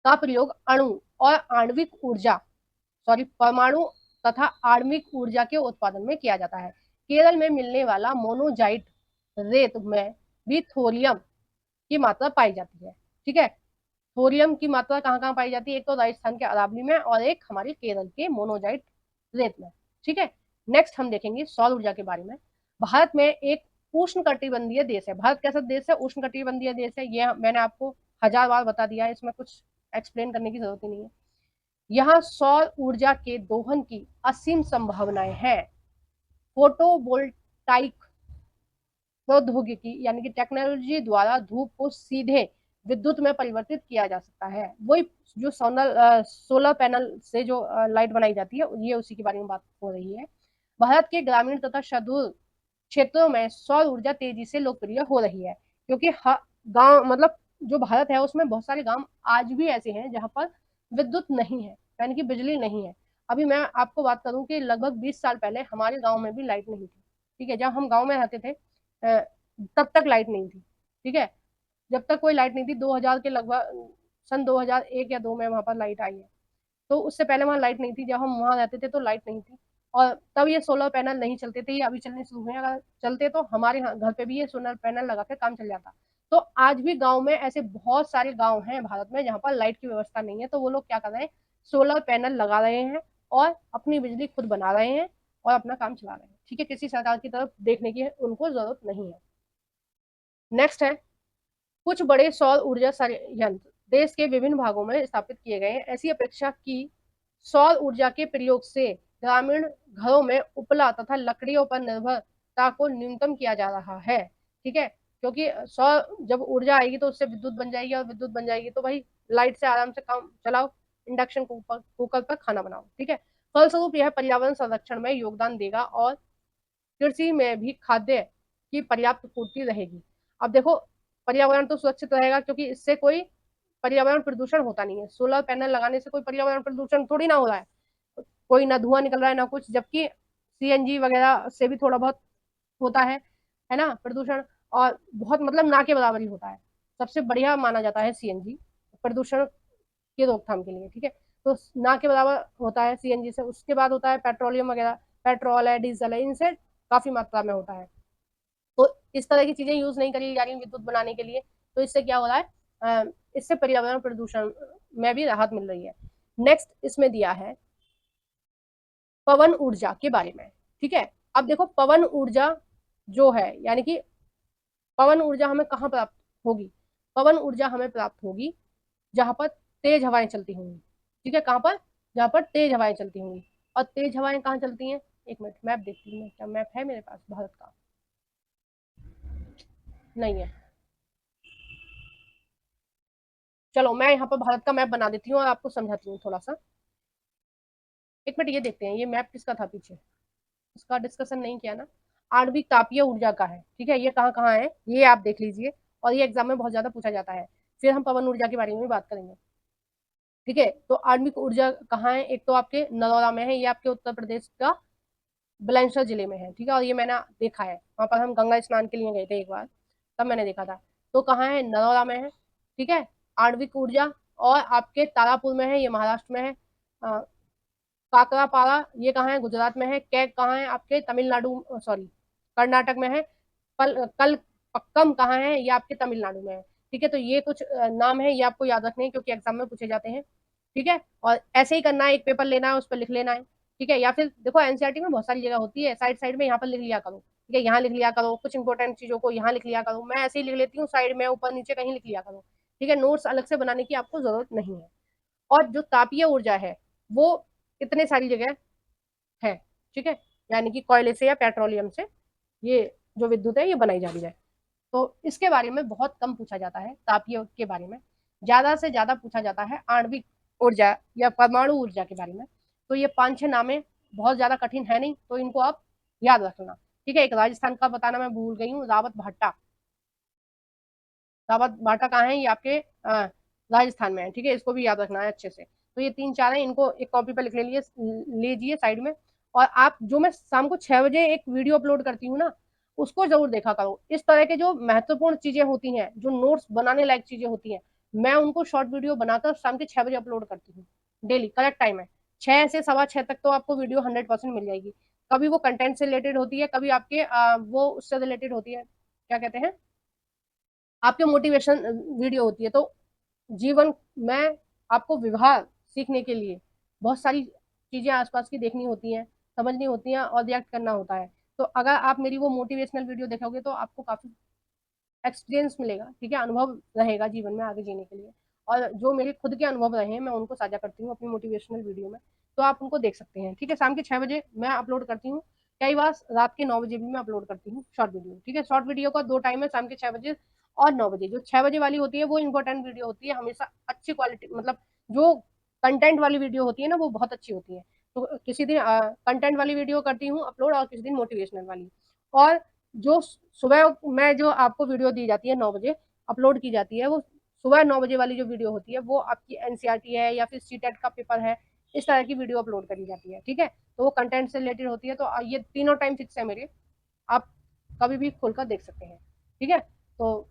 का प्रयोग अणु और आणविक ऊर्जा, सॉरी, परमाणु तथा आणविक ऊर्जा के उत्पादन में किया जाता है। केरल में मिलने वाला मोनोजाइट रेत में भी थोरियम की मात्रा पाई जाती है। ठीक है, थोरियम की मात्रा कहाँ कहाँ पाई जाती है, एक तो राजस्थान के अरावली में और एक हमारे केरल के मोनोजाइट रेत में। ठीक है, नेक्स्ट हम देखेंगे सौर ऊर्जा के बारे में। भारत में एक उष्ण कटिबंधीय देश है। भारत कैसा देश है, उष्ण कटिबंधीय देश है, ये मैंने आपको 1000 बार बता दिया है, इसमें कुछ एक्सप्लेन करने की जरूरत ही नहीं है। यहाँ सौर ऊर्जा के दोहन की असीम संभावनाएं हैं। फोटोवोल्टाइक प्रौद्योगिकी यानी कि टेक्नोलॉजी द्वारा धूप को सीधे विद्युत में परिवर्तित किया जा सकता है। वही जो सोलर पैनल से जो लाइट बनाई जाती है, ये उसी के बारे में बात हो रही है। भारत के ग्रामीण तथा सुदूर क्षेत्रों में सौर ऊर्जा तेजी से लोकप्रिय हो रही है, क्योंकि गांव, मतलब जो भारत है उसमें बहुत सारे गांव आज भी ऐसे हैं जहां पर विद्युत नहीं है, यानी कि बिजली नहीं है। अभी मैं आपको बात करूं कि लगभग 20 साल पहले हमारे गांव में भी लाइट नहीं थी। ठीक है, जब हम गांव में रहते थे तब तक लाइट नहीं थी। ठीक है, जब तक कोई लाइट नहीं थी, 2000 के लगभग, सन 2001 या 2 में वहां पर लाइट आई है। तो उससे पहले वहां लाइट नहीं थी, जब हम वहां रहते थे तो लाइट नहीं थी, और तब ये सोलर पैनल नहीं चलते थे, ये अभी चलने शुरू हुए हैं। अगर चलते तो हमारे घर पे भी ये सोलर पैनल लगा के काम चल जाता। तो आज भी गांव में ऐसे बहुत सारे गांव हैं भारत में जहां पर लाइट की व्यवस्था नहीं है, तो वो लोग क्या कर रहे हैं, सोलर पैनल लगा रहे हैं और अपनी बिजली खुद बना रहे हैं और अपना काम चला रहे हैं। ठीक है, किसी सरकार की तरफ देखने की उनको जरूरत नहीं है। नेक्स्ट है, कुछ बड़े सौर ऊर्जा संयंत्र देश के विभिन्न भागों में स्थापित किए गए हैं। ऐसी अपेक्षा की सौर ऊर्जा के प्रयोग से ग्रामीण घरों में उपला तथा लकड़ियों पर निर्भरता को न्यूनतम किया जा रहा है। ठीक है, क्योंकि सौर जब ऊर्जा आएगी तो उससे विद्युत बन जाएगी, और विद्युत बन जाएगी तो भाई लाइट से आराम से काम चलाओ, इंडक्शन कुकर पर खाना बनाओ। ठीक है, फलस्वरूप यह पर्यावरण संरक्षण में योगदान देगा और कृषि में भी खाद्य की पर्याप्त पूर्ति रहेगी। अब देखो, पर्यावरण तो सुरक्षित रहेगा क्योंकि इससे कोई पर्यावरण प्रदूषण होता नहीं है। सोलर पैनल लगाने से कोई पर्यावरण प्रदूषण थोड़ी ना हो रहा है, कोई ना धुआं निकल रहा है ना कुछ, जबकि सीएनजी वगैरह से भी थोड़ा बहुत होता है ना प्रदूषण, और बहुत मतलब ना के बराबर ही होता है। सबसे बढ़िया माना जाता है सीएनजी प्रदूषण की रोकथाम के लिए। ठीक है, तो ना के बराबर होता है सीएनजी से। उसके बाद होता है पेट्रोलियम वगैरह, पेट्रोल है, डीजल है, इनसे काफी मात्रा में होता है। तो इस तरह की चीजें यूज नहीं करी जा रही विद्युत बनाने के लिए, तो इससे क्या हो रहा है, इससे पर्यावरण प्रदूषण में भी राहत मिल रही है। नेक्स्ट इसमें दिया है पवन ऊर्जा के बारे में। ठीक है, अब देखो पवन ऊर्जा जो है, यानी कि पवन ऊर्जा हमें कहाँ प्राप्त होगी, पवन ऊर्जा हमें प्राप्त होगी जहां पर तेज हवाएं चलती होंगी। ठीक है, कहां पर, जहां पर तेज हवाएं चलती होंगी। और तेज हवाएं कहाँ चलती हैं, एक मिनट मैप देखती हूँ, क्या मैप है मेरे पास भारत का। नहीं है। चलो मैं यहाँ पर भारत का मैप बना देती हूँ और आपको समझाती हूँ थोड़ा सा। एक मिनट, ये देखते हैं ये मैप किसका था पीछे, इसका डिस्कशन नहीं किया ना। आणविक तापीय ऊर्जा का है, ठीक है, ये कहाँ कहाँ है ये आप देख लीजिए, और ये एग्जाम में बहुत ज्यादा पूछा जाता है। फिर हम पवन ऊर्जा के बारे में भी बात करेंगे। ठीक है, तो आणविक ऊर्जा कहाँ है, एक तो आपके नरौरा में है, ये आपके उत्तर प्रदेश का बुलंदशहर जिले में है, ठीक है, और ये मैंने देखा है, वहां पर हम गंगा स्नान के लिए गए थे एक बार, तब मैंने देखा था। तो कहाँ है, नरौरा में है, ठीक है, आणविक ऊर्जा। और आपके तारापुर में है, ये महाराष्ट्र में है। काकरापारा ये कहाँ है, गुजरात में है। कैग कहाँ है, आपके तमिलनाडु, सॉरी कर्नाटक में है। कल पक्कम कहाँ है, ये आपके तमिलनाडु में है। ठीक है, तो ये कुछ नाम है, ये आपको याद रखने हैं क्योंकि एग्जाम में पूछे जाते हैं। ठीक है, और ऐसे ही करना है, एक पेपर लेना है उस पर लिख लेना है। ठीक है, या फिर देखो एनसीईआरटी में बहुत सारी जगह होती है, साइड साइड में यहाँ पर लिख लिया करो। ठीक है, यहाँ लिख लिया करो, कुछ इंपॉर्टेंट चीजों को यहाँ लिख लिया करो, मैं ऐसे ही लिख लेती हूँ साइड में, ऊपर नीचे कहीं लिख लिया करो। ठीक है, नोट्स अलग से बनाने की आपको जरूरत नहीं है। और जो तापीय ऊर्जा है वो इतने सारी जगह है। ठीक है, यानी कि कोयले से या पेट्रोलियम से ये जो विद्युत है ये बनाई जा रही है। तो इसके बारे में बहुत कम पूछा जाता है, तापीय के बारे में ज्यादा से ज्यादा पूछा जाता है आणविक ऊर्जा या परमाणु ऊर्जा के बारे में। तो ये 5-6 नामे बहुत ज्यादा कठिन है नहीं, तो इनको आप याद रखना। ठीक है, एक राजस्थान का बताना मैं भूल गई हूँ, रावत भाटा। रावत भाटा कहाँ है, ये आपके राजस्थान में है। ठीक है, इसको भी याद रखना है अच्छे से। तो ये 3-4 है, इनको एक कॉपी पर लिख ले लीजिए साइड में। और आप जो मैं शाम को 6 बजे एक वीडियो अपलोड करती हूँ ना, उसको जरूर देखा करो। इस तरह के जो महत्वपूर्ण चीजें होती हैं, जो नोट्स बनाने लायक चीजें होती हैं, मैं उनको शॉर्ट वीडियो बनाकर शाम के 6 बजे अपलोड करती हूँ। डेली करेक्ट टाइम है, 6 से 6:15 तक तो आपको वीडियो 100% मिल जाएगी। कभी वो कंटेंट से रिलेटेड होती है, कभी आपके वो उससे रिलेटेड होती है, क्या कहते हैं, आपके मोटिवेशन वीडियो होती है। तो जीवन में आपको व्यवहार सीखने के लिए बहुत सारी चीजें आसपास की देखनी होती हैं, समझनी होती हैं और रिएक्ट करना होता है। तो अगर आप मेरी वो मोटिवेशनल वीडियो देखोगे तो आपको काफी एक्सपीरियंस मिलेगा। ठीक है, अनुभव रहेगा जीवन में आगे जीने के लिए। और जो मेरे खुद के अनुभव रहे हैं मैं उनको साझा करती हूँ अपनी मोटिवेशनल वीडियो में, तो आप उनको देख सकते हैं। ठीक है, शाम के 6 बजे मैं अपलोड करती हूँ, कई बार रात के 9 बजे भी मैं अपलोड करती हूँ शॉर्ट वीडियो। ठीक है, शॉर्ट वीडियो का 2 टाइम है, शाम के 6 बजे और 9 बजे। जो 6 बजे वाली होती है वो इंपॉर्टेंट वीडियो होती है, हमेशा अच्छी क्वालिटी, मतलब जो कंटेंट वाली वीडियो होती है ना वो बहुत अच्छी होती है। तो किसी दिन कंटेंट वाली वीडियो करती हूँ अपलोड, और किसी दिन मोटिवेशनल वाली। और जो सुबह में जो आपको वीडियो दी जाती है 9 बजे अपलोड की जाती है, वो सुबह 9 बजे वाली जो वीडियो होती है वो आपकी एनसीईआरटी है या फिर सीटेट का पेपर है, इस तरह की वीडियो अपलोड करी जाती है। ठीक है, तो वो कंटेंट से रिलेटेड होती है। तो ये तीनों टाइम फिक्स है मेरे, आप कभी भी खोलकर देख सकते हैं। ठीक है, तो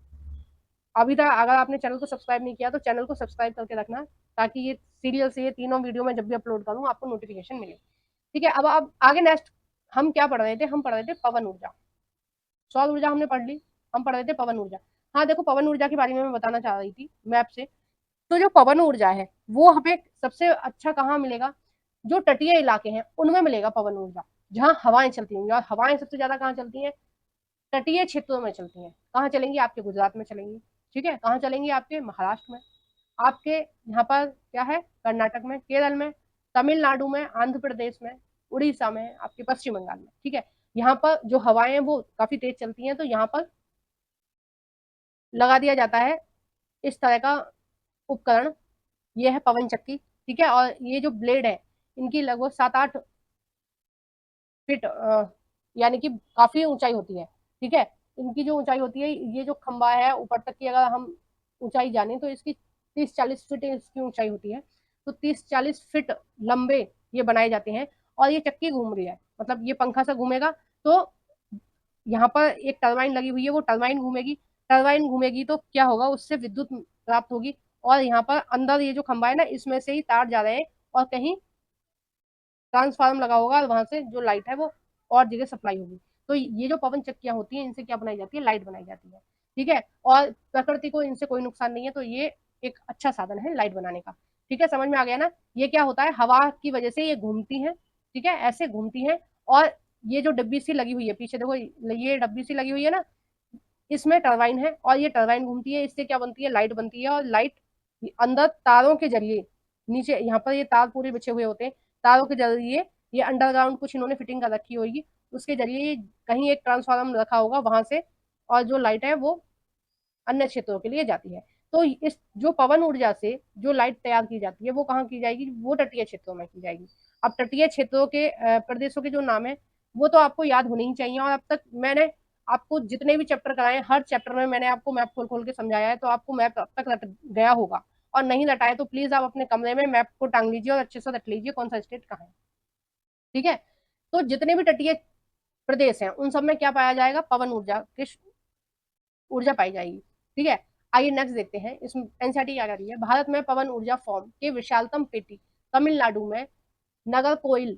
अभी तक अगर आपने चैनल को सब्सक्राइब नहीं किया तो चैनल को सब्सक्राइब करके रखना, ताकि ये सीरियल से ये तीनों वीडियो में जब भी अपलोड करूँ आपको नोटिफिकेशन मिले। ठीक है, अब आगे नेक्स्ट हम क्या पढ़ रहे थे, हम पढ़ रहे थे पवन ऊर्जा। सौर ऊर्जा हमने पढ़ ली, हम पढ़ रहे थे पवन ऊर्जा। हाँ देखो, पवन ऊर्जा के बारे में मैं बताना चाह रही थी मैप से। तो जो पवन ऊर्जा है वो हमें सबसे अच्छा कहाँ मिलेगा, जो तटीय इलाके हैं उनमें मिलेगा पवन ऊर्जा, जहाँ हवाएं चलती होंगी। और हवाएं सबसे ज्यादा कहाँ चलती हैं, तटीय क्षेत्रों में चलती हैं। कहाँ चलेंगी, आपके गुजरात में चलेंगी। ठीक है, कहाँ चलेंगी, आपके महाराष्ट्र में, आपके यहाँ पर क्या है, कर्नाटक में, केरल में, तमिलनाडु में, आंध्र प्रदेश में, उड़ीसा में, आपके पश्चिम बंगाल में। ठीक है, यहाँ पर जो हवाएं हैं वो काफी तेज चलती हैं, तो यहाँ पर लगा दिया जाता है इस तरह का उपकरण। ये है पवन चक्की। ठीक है, और ये जो ब्लेड है इनकी लगभग 7-8 फीट यानी कि काफी ऊंचाई होती है। ठीक है, इनकी जो ऊंचाई होती है, ये जो खंबा है ऊपर तक की अगर हम ऊंचाई जाने तो इसकी 30-40 फीट इसकी ऊंचाई होती है। तो 30-40 फीट लंबे ये बनाए जाते हैं। और ये चक्की घूम रही है, मतलब ये पंखा से घूमेगा, तो यहाँ पर एक टरबाइन लगी हुई है, वो टरबाइन घूमेगी। टरबाइन घूमेगी तो क्या होगा, उससे विद्युत प्राप्त होगी। और यहाँ पर अंदर ये जो खंबा है ना, इसमें से ही तार जा रहे हैं, और कहीं ट्रांसफार्मर लगा होगा, और वहां से जो लाइट है वो और जगह सप्लाई होगी। तो ये जो पवन चक्कियां होती हैं इनसे क्या बनाई जाती है, लाइट बनाई जाती है। ठीक है, और प्रकृति को इनसे कोई नुकसान नहीं है, तो ये एक अच्छा साधन है लाइट बनाने का। ठीक है, समझ में आ गया ना। ये क्या होता है, हवा की वजह से ये घूमती है। ठीक है, ऐसे घूमती है। और ये जो डब्बी सी लगी हुई है पीछे देखो, ये डब्बी सी लगी हुई है ना, इसमें टरबाइन है, और ये टरबाइन घूमती है, इससे क्या बनती है, लाइट बनती है। और लाइट अंदर तारों के जरिए, नीचे यहाँ पर ये तार पूरे बिछे हुए होते हैं, तारों के जरिए, ये अंडरग्राउंड कुछ इन्होंने फिटिंग कर रखी होगी, उसके जरिए कहीं एक ट्रांसफार्मर रखा होगा वहां से, और जो लाइट है वो अन्य क्षेत्रों के लिए जाती है। तो इस जो पवन ऊर्जा से जो लाइट तैयार की जाती है वो कहाँ की जाएगी, वो तटीय क्षेत्रों में की जाएगी। अब तटीय क्षेत्रों के प्रदेशों के जो नाम है वो तो आपको याद होने ही चाहिए, और अब तक मैंने आपको जितने भी चैप्टर कराए हर चैप्टर में मैंने आपको मैप खोल खोल के समझाया है, तो आपको मैप अब तक रट गया होगा। और नहीं रटाए तो प्लीज आप अपने कमरे में मैप को टांग लीजिए और अच्छे से रट लीजिए कौन सा स्टेट कहाँ है। ठीक है, तो जितने भी तटीय प्रदेश हैं उन सब में क्या पाया जाएगा, पवन ऊर्जा की ऊर्जा पाई जाएगी। ठीक है, आइए नेक्स्ट देखते हैं। इसमें एनसीईआरटी क्या कर रही है, भारत में पवन ऊर्जा फॉर्म के विशालतम पेटी तमिलनाडु में नागरकोइल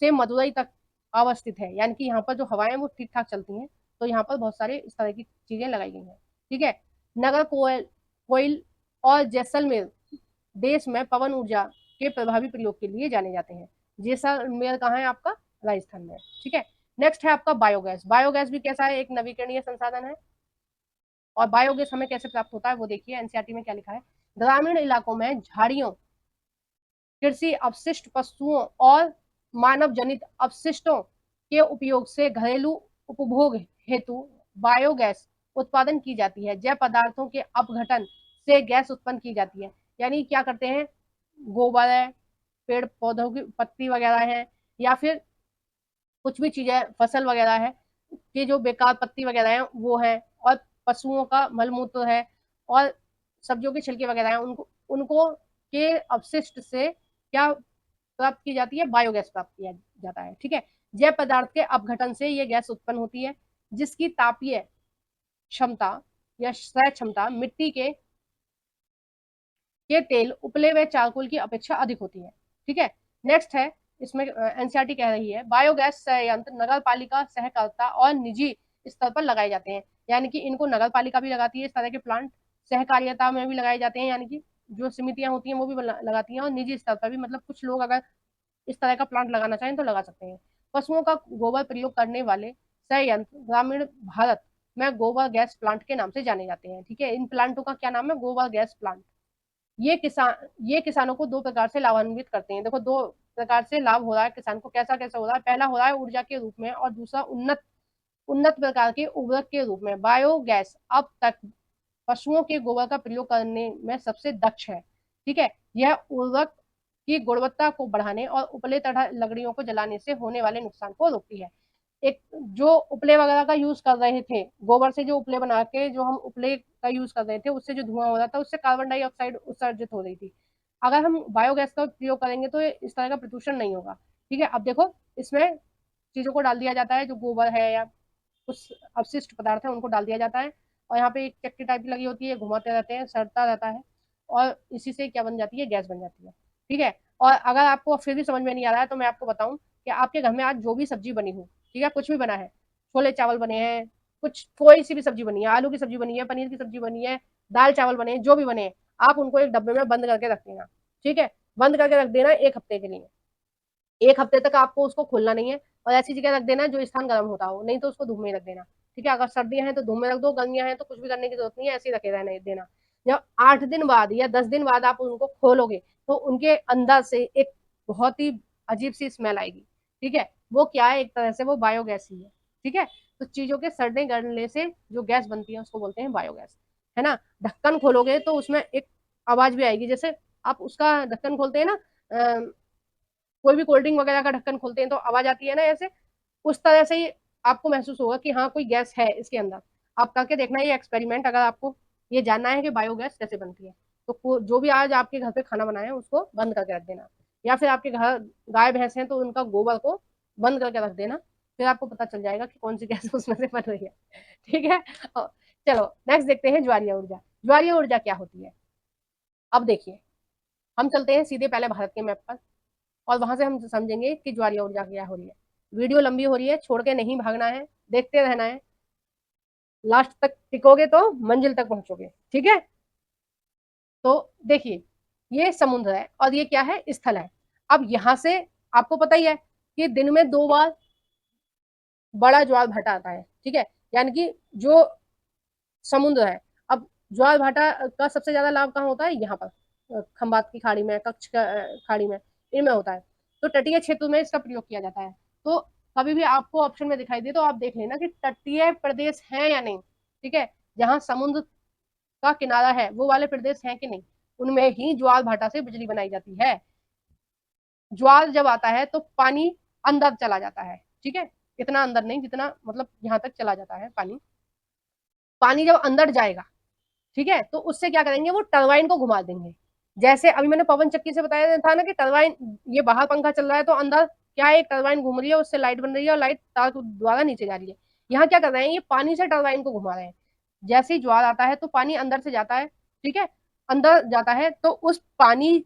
से मदुरई तक अवस्थित है। यानी कि यहाँ पर जो हवाएं वो ठीक ठाक चलती हैं, तो यहाँ पर बहुत सारे इस तरह की चीजें लगाई गई हैं। ठीक है, नागरकोइल कोइल और जैसलमेर देश में पवन ऊर्जा के प्रभावी प्रयोग के लिए जाने जाते हैं। जैसलमेर कहाँ है आपका, राजस्थान में। ठीक है, नेक्स्ट है आपका बायोगैस। बायोगैस भी कैसा है, एक नवीकरणीय संसाधन है। और बायोगैस हमें कैसे प्राप्त होता है वो देखिए, एनसीईआरटी में क्या लिखा है, ग्रामीण इलाकों में झाड़ियों, कृषि अपशिष्ट, पशुओं और मानव जनित अपशिष्टों के उपयोग से घरेलू उपभोग हेतु बायोगैस उत्पादन की जाती है। जैव पदार्थों के अपघटन से गैस उत्पन्न की जाती है। यानी क्या करते हैं, गोबर है, पेड़ पौधों की पत्ती वगैरह है, या फिर कुछ भी चीजें फसल वगैरह है कि जो बेकार पत्ती वगैरह है वो है, और पशुओं का मलमूत्र है, और सब्जियों के छिलके वगैरह है, उनको उनको के अपशिष्ट से क्या प्राप्त की जाती है, बायोगैस प्राप्त किया जाता है। ठीक है, जैव पदार्थ के अपघटन से ये गैस उत्पन्न होती है जिसकी तापीय क्षमता या सह क्षमता मिट्टी के तेल, उपले व चारकोल की अपेक्षा अधिक होती है। ठीक है, नेक्स्ट है, इसमें एनसीईआरटी कह रही है बायोगैस संयंत्र नगर पालिका, सहकारिता और निजी स्तर पर लगाए जाते हैं। यानी कि इनको नगर पालिका भी लगाती है इस तरह के प्लांट, सहकारिता में भी लगाए जाते हैं, यानी कि जो समितियां होती हैं वो भी लगाती हैं, और निजी स्तर पर भी, मतलब कुछ लोग अगर इस तरह का प्लांट लगाना चाहें तो लगा सकते हैं। पशुओं का गोबर प्रयोग करने वाले संयंत्र ग्रामीण भारत में गोबर गैस प्लांट के नाम से जाने जाते हैं। ठीक है, इन प्लांटों का क्या नाम है, गोबर गैस प्लांट। ये किसानों को दो प्रकार से लाभान्वित करते हैं। देखो, दो प्रकार से लाभ हो रहा है किसान को, कैसा कैसा हो रहा है, पहला हो रहा है ऊर्जा के रूप में, और दूसरा उन्नत उन्नत प्रकार के उर्वरक के रूप में। बायोगैस अब तक पशुओं के गोबर का प्रयोग करने में सबसे दक्ष है। ठीक है, यह उर्वरक की गुणवत्ता को बढ़ाने और उपले तथा लकड़ियों को जलाने से होने वाले नुकसान को रोकती है। एक जो उपले वगैरह का यूज कर रहे थे, गोबर से जो उपले बना के जो हम उपले का यूज कर रहे थे, उससे जो धुआं हो रहा था उससे कार्बन डाइऑक्साइड उत्सर्जित हो रही थी। अगर हम बायोगैस का प्रयोग करेंगे तो इस तरह का प्रदूषण नहीं होगा। ठीक है, अब देखो, इसमें चीजों को डाल दिया जाता है, जो गोबर है या कुछ अपशिष्ट पदार्थ है उनको डाल दिया जाता है, और यहाँ पे एक चक्की टाइप की लगी होती है, घुमाते रहते हैं, सड़ता रहता है, और इसी से क्या बन जाती है, गैस बन जाती है। ठीक है, और अगर आपको फिर भी समझ में नहीं आ रहा है तो मैं आपको बताऊं कि आपके घर में आज जो भी सब्जी बनी हो, ठीक है, कुछ भी बना है, छोले चावल बने हैं, कुछ कोई सी भी सब्जी बनी है, आलू की सब्जी बनी है, पनीर की सब्जी बनी है, दाल चावल बने हैं, जो भी बने हैं, आप उनको एक डब्बे में बंद करके रख देना। ठीक है, बंद करके रख देना 1 हफ्ते के लिए। 1 हफ्ते तक आपको उसको खोलना नहीं है, और ऐसी जगह रख देना जो स्थान गर्म होता हो, नहीं तो उसको धूप में रख देना। ठीक है, अगर सर्दियां हैं तो धूप में रख दो, गर्मियां हैं तो कुछ भी करने की जरूरत नहीं है, ऐसे ही रखे रहने देना। जब 8 दिन बाद या 10 दिन बाद आप उनको खोलोगे तो उनके अंदर से एक बहुत ही अजीब सी स्मेल आएगी। ठीक है, वो क्या है, एक तरह से वो बायोगैस ही है। ठीक है, तो चीजों के सड़ने गलने से जो गैस बनती है उसको बोलते हैं बायोगैस, है ना। ढक्कन खोलोगे तो उसमें एक आवाज भी आएगी, जैसे आप उसका ढक्कन खोलते हैं ना, कोई भी कोल्ड ड्रिंक वगैरह का ढक्कन खोलते हैं तो आवाज आती है ना ऐसे, उस तरह से ही आपको महसूस होगा कि हाँ कोई गैस है इसके अंदर। आप करके देखना ये एक्सपेरिमेंट, अगर आपको ये जानना है कि बायोगैस कैसे बनती है। तो जो भी आज आपके घर पे खाना बनाए उसको बंद करके रख देना, या फिर आपके घर गाय भैंस हैं तो उनका गोबर को बंद करके रख देना, फिर आपको पता चल जाएगा कि कौन सी गैस उसमें से बन रही है। ठीक है, चलो नेक्स्ट देखते हैं ज्वारीय ऊर्जा। ज्वारीय ऊर्जा क्या होती है, अब देखिए, हम चलते हैं सीधे पहले भारत के मैप पर, और वहां से हम समझेंगे कि ज्वारीय ऊर्जा क्या हो रही है। वीडियो लंबी हो रही है, छोड़ के नहीं भागना है, देखते रहना है, लास्ट तक टिकोगे तो मंजिल तक पहुंचोगे। ठीक है, तो देखिए, ये समुद्र है और ये क्या है, स्थल है। अब यहां से आपको पता ही है कि दिन में 2 बार बड़ा ज्वार भाटा आता है। ठीक है, यानी कि जो समुद्र है, अब ज्वार भाटा का सबसे ज्यादा लाभ कहाँ होता है, यहाँ पर खंबात की खाड़ी में, कच्छ खाड़ी में, इनमें होता है। तो तटीय क्षेत्र में इसका प्रयोग किया जाता है। तो कभी भी आपको ऑप्शन में दिखाई दे तो आप देख लेना कि तटीय प्रदेश है या नहीं। ठीक है, जहाँ समुद्र का किनारा है वो वाले प्रदेश हैं कि नहीं, उनमें ही ज्वार भाटा से बिजली बनाई जाती है। ज्वार जब आता है तो पानी अंदर चला जाता है, ठीक है, इतना अंदर नहीं जितना मतलब यहाँ तक चला जाता है पानी। पानी जब अंदर जाएगा, ठीक है, तो उससे क्या करेंगे, वो टरबाइन को घुमा देंगे। जैसे अभी मैंने पवन चक्की से बताया था ना कि टरबाइन, ये बाहर पंखा चल रहा है तो अंदर क्या है, एक टरबाइन घूम रही है, उससे लाइट बन रही है और लाइट तार के द्वारा नीचे जा रही है। यहाँ क्या कर रहे हैं, ये पानी से टरबाइन को घुमा रहे हैं। जैसे ही ज्वार आता है तो पानी अंदर से जाता है, ठीक है, अंदर जाता है तो उस पानी,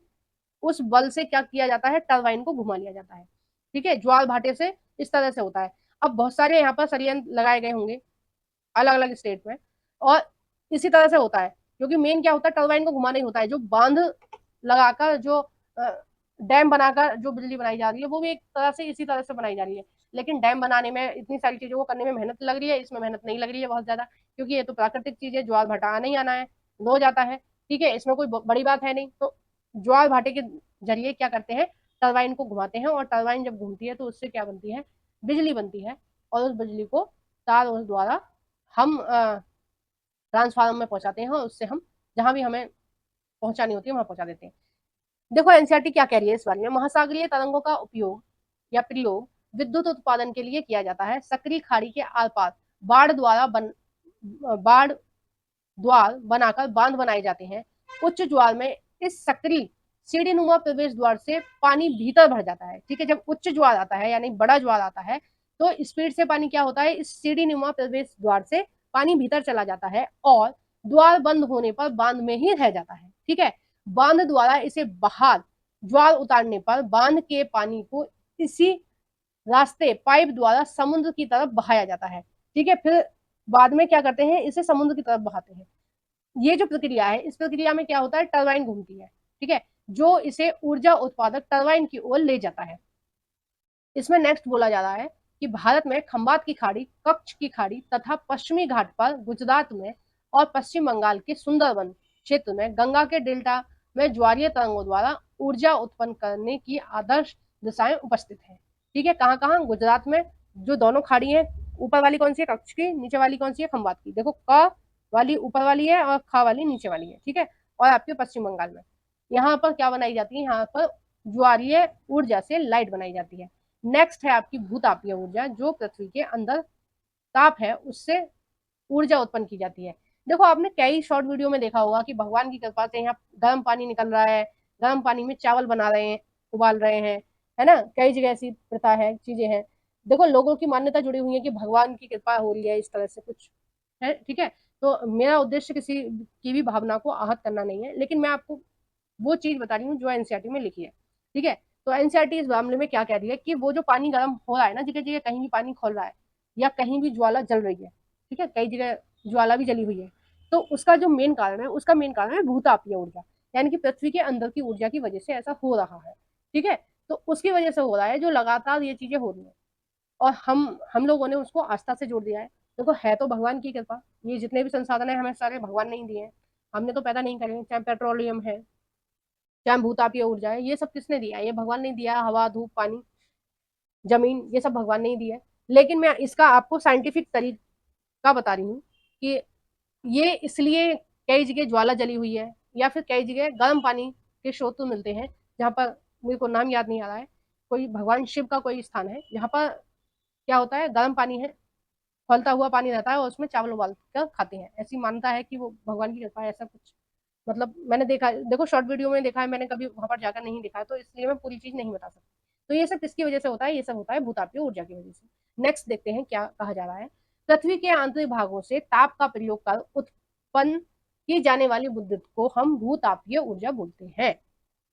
उस बल से क्या किया जाता है, टरबाइन को घुमा लिया जाता है, ठीक है, ज्वार भाटे से इस तरह से होता है। अब बहुत सारे यहाँ पर संयंत्र लगाए गए होंगे अलग अलग स्टेट में, और इसी तरह से होता है, क्योंकि मेन क्या होता है, टरबाइन को घुमाना ही होता है। जो बांध लगाकर, जो डैम बनाकर जो बिजली बनाई जा रही है वो भी एक तरह से इसी तरह से बनाई जा रही है। लेकिन डैम बनाने में इतनी सारी चीजों को करने में मेहनत लग रही है, इसमें मेहनत नहीं लग रही है बहुत ज्यादा, क्योंकि ये तो प्राकृतिक चीज है, ज्वार भाटा आना ही आना है, हो जाता है, ठीक है, इसमें कोई बड़ी बात है नहीं। तो ज्वार भाटे के जरिए क्या करते हैं, टरबाइन को घुमाते हैं, और टरबाइन जब घूमती है तो उससे क्या बनती है, बिजली बनती है, और उस बिजली को तार उस द्वारा हम ट्रांसफार्मर में पहुंचाते हैं, और उससे हम जहां भी हमें पहुंचानी होती है वहां पहुंचा देते हैं। देखो एनसीईआरटी क्या कह रही है इस बारे में, महासागरीय तरंगों का उपयोग या प्रयोग विद्युत उत्पादन के लिए किया जाता है। सक्रिय खाड़ी के आर पार बाढ़ द्वारा बाढ़ द्वार बनाकर बांध बनाए जाते हैं। उच्च ज्वार में इस सक्रिय सीढ़ी नुमा प्रवेश द्वार से पानी भीतर भर जाता है, ठीक है, जब उच्च ज्वार आता है यानी बड़ा ज्वार आता है तो स्पीड से पानी क्या होता है, इस सीढ़ी नुमा प्रवेश द्वार से पानी भीतर चला जाता है, और द्वार बंद होने पर बांध में ही रह जाता है, ठीक है। बांध द्वारा इसे बाहर ज्वार उतारने पर बांध के पानी को इसी रास्ते पाइप द्वारा समुद्र की तरफ बहाया जाता है, ठीक है, फिर बाद में क्या करते हैं, इसे समुद्र की तरफ बहाते हैं। ये जो प्रक्रिया है, इस प्रक्रिया में क्या होता है, टरबाइन घूमती है, ठीक है, जो इसे ऊर्जा उत्पादक टरबाइन की ओर ले जाता है। इसमें नेक्स्ट बोला जा रहा है कि भारत में खंबात की खाड़ी, कच्छ की खाड़ी तथा पश्चिमी घाट पर गुजरात में और पश्चिम बंगाल के सुंदरवन क्षेत्र में गंगा के डेल्टा में ज्वारीय तरंगों द्वारा ऊर्जा उत्पन्न करने की आदर्श दिशाएं उपस्थित हैं, ठीक है, कहाँ कहाँ, गुजरात में जो दोनों खाड़ी हैं, ऊपर वाली कौन सी है, कच्छ की, नीचे वाली कौन सी है, खंबात की। देखो क वाली ऊपर वाली है और खा वाली नीचे वाली है, ठीक है, और आपके पश्चिम बंगाल में यहाँ पर क्या बनाई जाती है, यहाँ पर ज्वारीय ऊर्जा से लाइट बनाई जाती है। नेक्स्ट है आपकी भूतापीय ऊर्जा, जो पृथ्वी के अंदर ताप है उससे ऊर्जा उत्पन्न की जाती है। देखो आपने कई शॉर्ट वीडियो में देखा होगा कि भगवान की कृपा से यहाँ गर्म पानी निकल रहा है, गर्म पानी में चावल बना रहे हैं, उबाल रहे हैं, है ना, कई जगह ऐसी प्रथा है, चीजें हैं। देखो लोगों की मान्यता जुड़ी हुई है कि भगवान की कृपा हो रही है, इस तरह से कुछ है, ठीक है। तो मेरा उद्देश्य किसी की भी भावना को आहत करना नहीं है, लेकिन मैं आपको वो चीज बता रही हूँ जो एनसीईआरटी में लिखी है, ठीक है। तो एनसीईआरटी इस मामले में क्या कह रही है कि वो जो पानी गर्म हो रहा है ना, जगह जगह कहीं भी पानी खोल रहा है या कहीं भी ज्वाला जल रही है, ठीक है, कई जगह ज्वाला भी जली हुई है, तो उसका जो मेन कारण है, उसका मेन कारण है भूतापीय ऊर्जा, यानी कि पृथ्वी के अंदर की ऊर्जा की वजह से ऐसा हो रहा है, ठीक है। तो उसकी वजह से हो रहा है, जो लगातार ये चीजें हो रही है, और हम लोगों ने उसको आस्था से जोड़ दिया है। देखो है तो भगवान की कृपा, ये जितने भी संसाधन है हमें सारे भगवान नहीं दिए हैं, हमने तो पैदा नहीं करे, चाहे पेट्रोलियम है, चाहे भूतापीय ऊर्जा है, ये सब किसने दिया है, ये भगवान ने दिया है, हवा धूप पानी जमीन, ये सब भगवान ने ही दिया है। लेकिन मैं इसका आपको साइंटिफिक तरीका बता रही हूँ कि ये इसलिए कई जगह ज्वाला जली हुई है, या फिर कई जगह गर्म पानी के स्रोत मिलते हैं, जहाँ पर मेरे को नाम याद नहीं आ रहा है, कोई भगवान शिव का कोई स्थान है जहाँ पर क्या होता है, गर्म पानी है, खौलता हुआ पानी रहता है, और उसमें चावल उबाल कर खाते हैं, ऐसी मान्यता है कि वो भगवान की कृपा है, ऐसा कुछ मतलब मैंने देखा है, देखो शॉर्ट वीडियो में देखा है, मैंने कभी वहां पर जाकर नहीं देखा है, तो इसलिए मैं पूरी चीज नहीं बता सकती। तो ये सब किसकी वजह से होता है, ये सब होता है भूतापीय ऊर्जा की वजह से। नेक्स्ट देखते हैं क्या कहा जा रहा है। पृथ्वी के आंतरिक भागों से ताप का प्रयोग कर उत्पन्न की जाने वाली विद्युत को हम भूतापीय ऊर्जा बोलते हैं,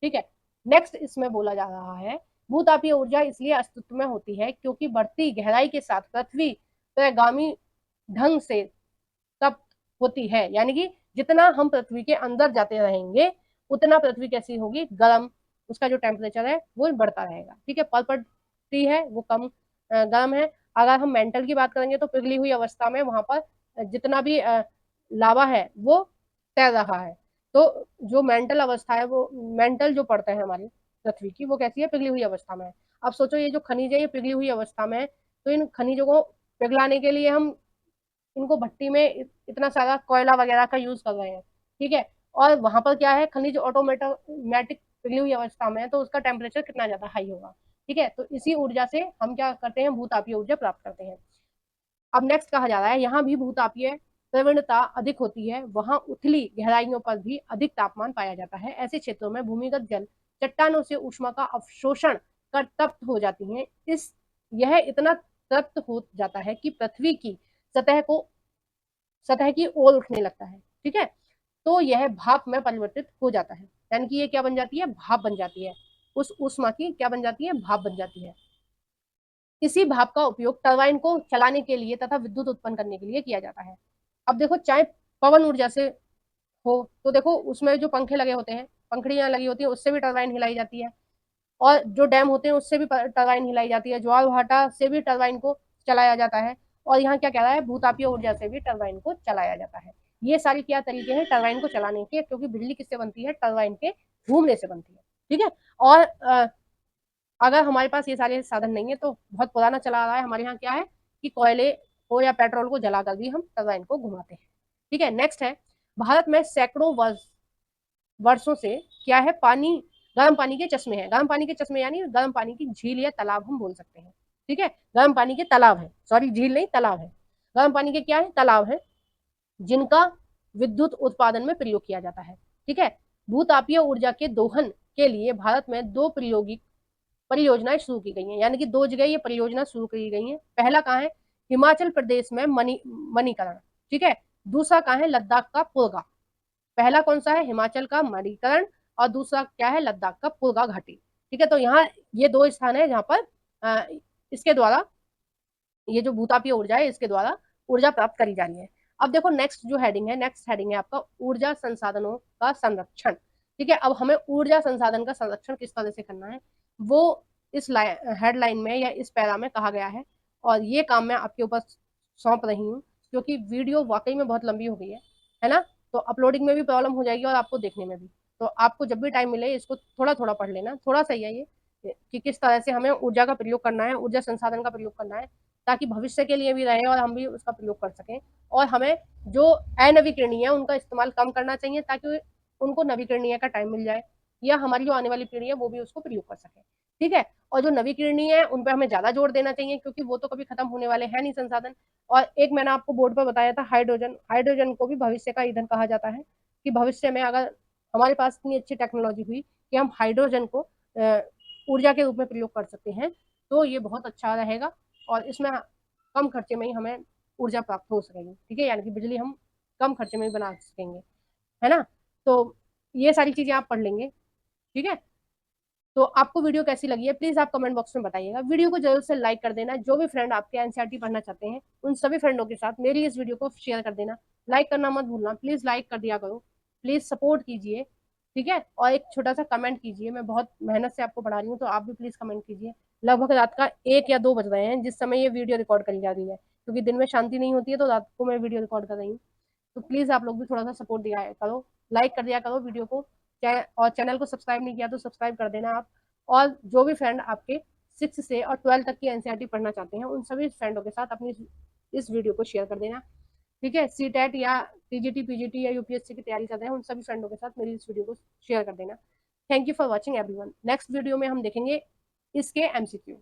ठीक है। नेक्स्ट इसमें बोला जा रहा है, भूतापीय ऊर्जा इसलिए अस्तित्व में होती है क्योंकि बढ़ती गहराई के साथ पृथ्वी प्रगामी ढंग से तप्त होती है, यानी कि जितना हम पृथ्वी के अंदर जाते रहेंगे उतना पृथ्वी कैसी होगी, गर्म, उसका जो टेम्परेचर है वो बढ़ता रहेगा, ठीक है, पर्पटी है वो कम गर्म है। अगर हम मेंटल की बात करेंगे तो पिघली हुई अवस्था में वहां पर जितना भी लावा है वो तैर रहा है, तो जो मेंटल अवस्था है, वो मेंटल जो पड़ते हैं हमारी पृथ्वी की, वो कैसी है, पिघली हुई अवस्था में है। अब सोचो ये जो खनिज है ये पिघली हुई अवस्था में है, तो इन खनिजों को पिघलाने के लिए हम इनको भट्टी में इतना सारा कोयला वगैरह का यूज कर रहे हैं, ठीक है। और वहां पर क्या है, खनिज ऑटोमेटिक पिघली हुई अवस्था में है, तो उसका टेम्परेचर कितना ज्यादा हाई होगा। ठीक है, तो इसी ऊर्जा से हम क्या करते हैं, भूतापीय ऊर्जा प्राप्त करते हैं। अब नेक्स्ट कहा जा रहा है, यहाँ भी भूतापीय प्रवणता अधिक होती है, वहां उथली गहराइयों पर भी अधिक तापमान पाया जाता है। ऐसे क्षेत्रों में भूमिगत जल चट्टानों से ऊष्मा का अवशोषण कर तप्त हो जाती है। यह इतना तप्त हो जाता है कि पृथ्वी की सतह को सतह की ओर उठने लगता है। ठीक है, तो यह भाप में परिवर्तित हो जाता है, यानी कि ये क्या बन जाती है, भाप बन जाती है। उस ऊष्मा की क्या बन जाती है, भाप बन जाती है। इसी भाप का उपयोग टरबाइन को चलाने के लिए तथा विद्युत उत्पन्न करने के लिए किया जाता है। अब देखो, चाहे पवन ऊर्जा से हो तो देखो उसमें जो पंखे लगे होते हैं, पंखड़ियां लगी होती है, उससे भी टरबाइन हिलाई जाती है। और जो डैम होते हैं उससे भी टरबाइन हिलाई जाती है, ज्वार भाटा से भी टरबाइन को चलाया जाता है। और यहाँ क्या कह रहा है, भूतापीय ऊर्जा से भी टरबाइन को चलाया जाता है। ये सारी क्या तरीके हैं टरबाइन को चलाने के, क्योंकि बिजली किससे बनती है, टरबाइन के घूमने से बनती है। ठीक है। और अगर हमारे पास ये सारे साधन नहीं है तो बहुत पुराना चला आ रहा है हमारे यहाँ क्या है, कि कोयले को या पेट्रोल को जलाकर भी हम टरबाइन को घुमाते हैं। ठीक है, नेक्स्ट है, भारत में सैकड़ों वर्षों से क्या है, पानी, गर्म पानी के चश्मे हैं। गर्म पानी के चश्मे यानी गर्म पानी की झील या तालाब हम बोल सकते हैं। ठीक है, गर्म पानी के तालाब है, सॉरी झील नहीं तालाब है, गर्म पानी के क्या है, तालाब है, जिनका विद्युत उत्पादन में प्रयोग किया जाता है। ठीक है, भूतापीय ऊर्जा के दोहन के लिए भारत में दो प्रायोगिक परियोजनाएं शुरू की गई हैं, यानी कि दो जगह ये परियोजना शुरू की गई है। पहला कहाँ है, हिमाचल प्रदेश में मणिकरण। ठीक है, दूसरा कहाँ है, लद्दाख का पुलगा। पहला कौन सा है, हिमाचल का मणिकरण, और दूसरा क्या है, लद्दाख का पुलगा घाटी। ठीक है, तो यहाँ ये दो स्थान है जहाँ पर इसके द्वारा, ये जो भूतापीय ऊर्जा है इसके द्वारा ऊर्जा प्राप्त करी जा रही है। अब देखो नेक्स्ट जो हेडिंग है, नेक्स्ट हेडिंग है आपका ऊर्जा संसाधनों का संरक्षण। ठीक है, अब हमें ऊर्जा संसाधन का संरक्षण किस तरह से करना है, वो इस हेडलाइन में या इस पैरा में कहा गया है। और ये काम मैं आपके ऊपर सौंप रही हूँ, क्योंकि वीडियो वाकई में बहुत लंबी हो गई है ना, तो अपलोडिंग में भी प्रॉब्लम हो जाएगी और आपको देखने में भी। तो आपको जब भी टाइम मिले इसको थोड़ा थोड़ा पढ़ लेना, थोड़ा सा ही है ये, कि किस तरह से हमें ऊर्जा का प्रयोग करना है, ऊर्जा संसाधन का प्रयोग करना है, ताकि भविष्य के लिए भी रहे और हम भी उसका प्रयोग कर सकें। और हमें जो अनवीकरणीय है उनका इस्तेमाल कम करना चाहिए, ताकि उनको नवीकरणीय का टाइम मिल जाए, या हमारी जो आने वाली पीढ़ी है वो भी उसको प्रयोग कर सके। ठीक है, और जो नवीकरणीय है उन पर हमें ज्यादा जोर देना चाहिए, क्योंकि वो तो कभी खत्म होने वाले हैं नहीं संसाधन। और एक मैंने आपको बोर्ड पर बताया था, हाइड्रोजन, हाइड्रोजन को भी भविष्य का ईंधन कहा जाता है, कि भविष्य में अगर हमारे पास इतनी अच्छी टेक्नोलॉजी हुई कि हम हाइड्रोजन को ऊर्जा के रूप में प्रयोग कर सकते हैं, तो ये बहुत अच्छा रहेगा। और इसमें कम खर्चे में ही हमें ऊर्जा प्राप्त हो सकेगी। ठीक है, यानी कि बिजली हम कम खर्चे में ही बना सकेंगे, है ना। तो ये सारी चीजें आप पढ़ लेंगे। ठीक है, तो आपको वीडियो कैसी लगी है प्लीज आप कमेंट बॉक्स में बताइएगा। वीडियो को जरूर से लाइक कर देना, जो भी फ्रेंड आपके एनसीईआरटी पढ़ना चाहते हैं उन सभी फ्रेंडों के साथ मेरी इस वीडियो को शेयर कर देना। लाइक करना मत भूलना, प्लीज लाइक कर दिया करो, प्लीज सपोर्ट कीजिए। ठीक है, और एक छोटा सा कमेंट कीजिए, मैं बहुत मेहनत से आपको पढ़ा रही हूँ, तो आप भी प्लीज कमेंट कीजिए। लगभग रात का 1 या 2 बज रहे हैं जिस समय ये वीडियो रिकॉर्ड करी जा रही है, क्योंकि दिन में शांति नहीं होती है, तो रात को मैं वीडियो रिकॉर्ड कर रही हूँ। तो प्लीज आप लोग भी थोड़ा सा सपोर्ट दिया करो, लाइक कर दिया करो वीडियो को, और चैनल को सब्सक्राइब नहीं किया तो सब्सक्राइब कर देना आप। और जो भी फ्रेंड आपके 6 से और 12 तक की एनसीईआरटी पढ़ना चाहते हैं उन सभी फ्रेंडों के साथ अपनी इस वीडियो को शेयर कर देना। ठीक है, सीटेट या टीजीटी पीजीटी या यूपीएससी की तैयारी कर रहे हैं उन सभी फ्रेंडों के साथ मेरी इस वीडियो को शेयर कर देना। Thank you for watching everyone. Next video में हम देखेंगे इसके एमसीक्यू।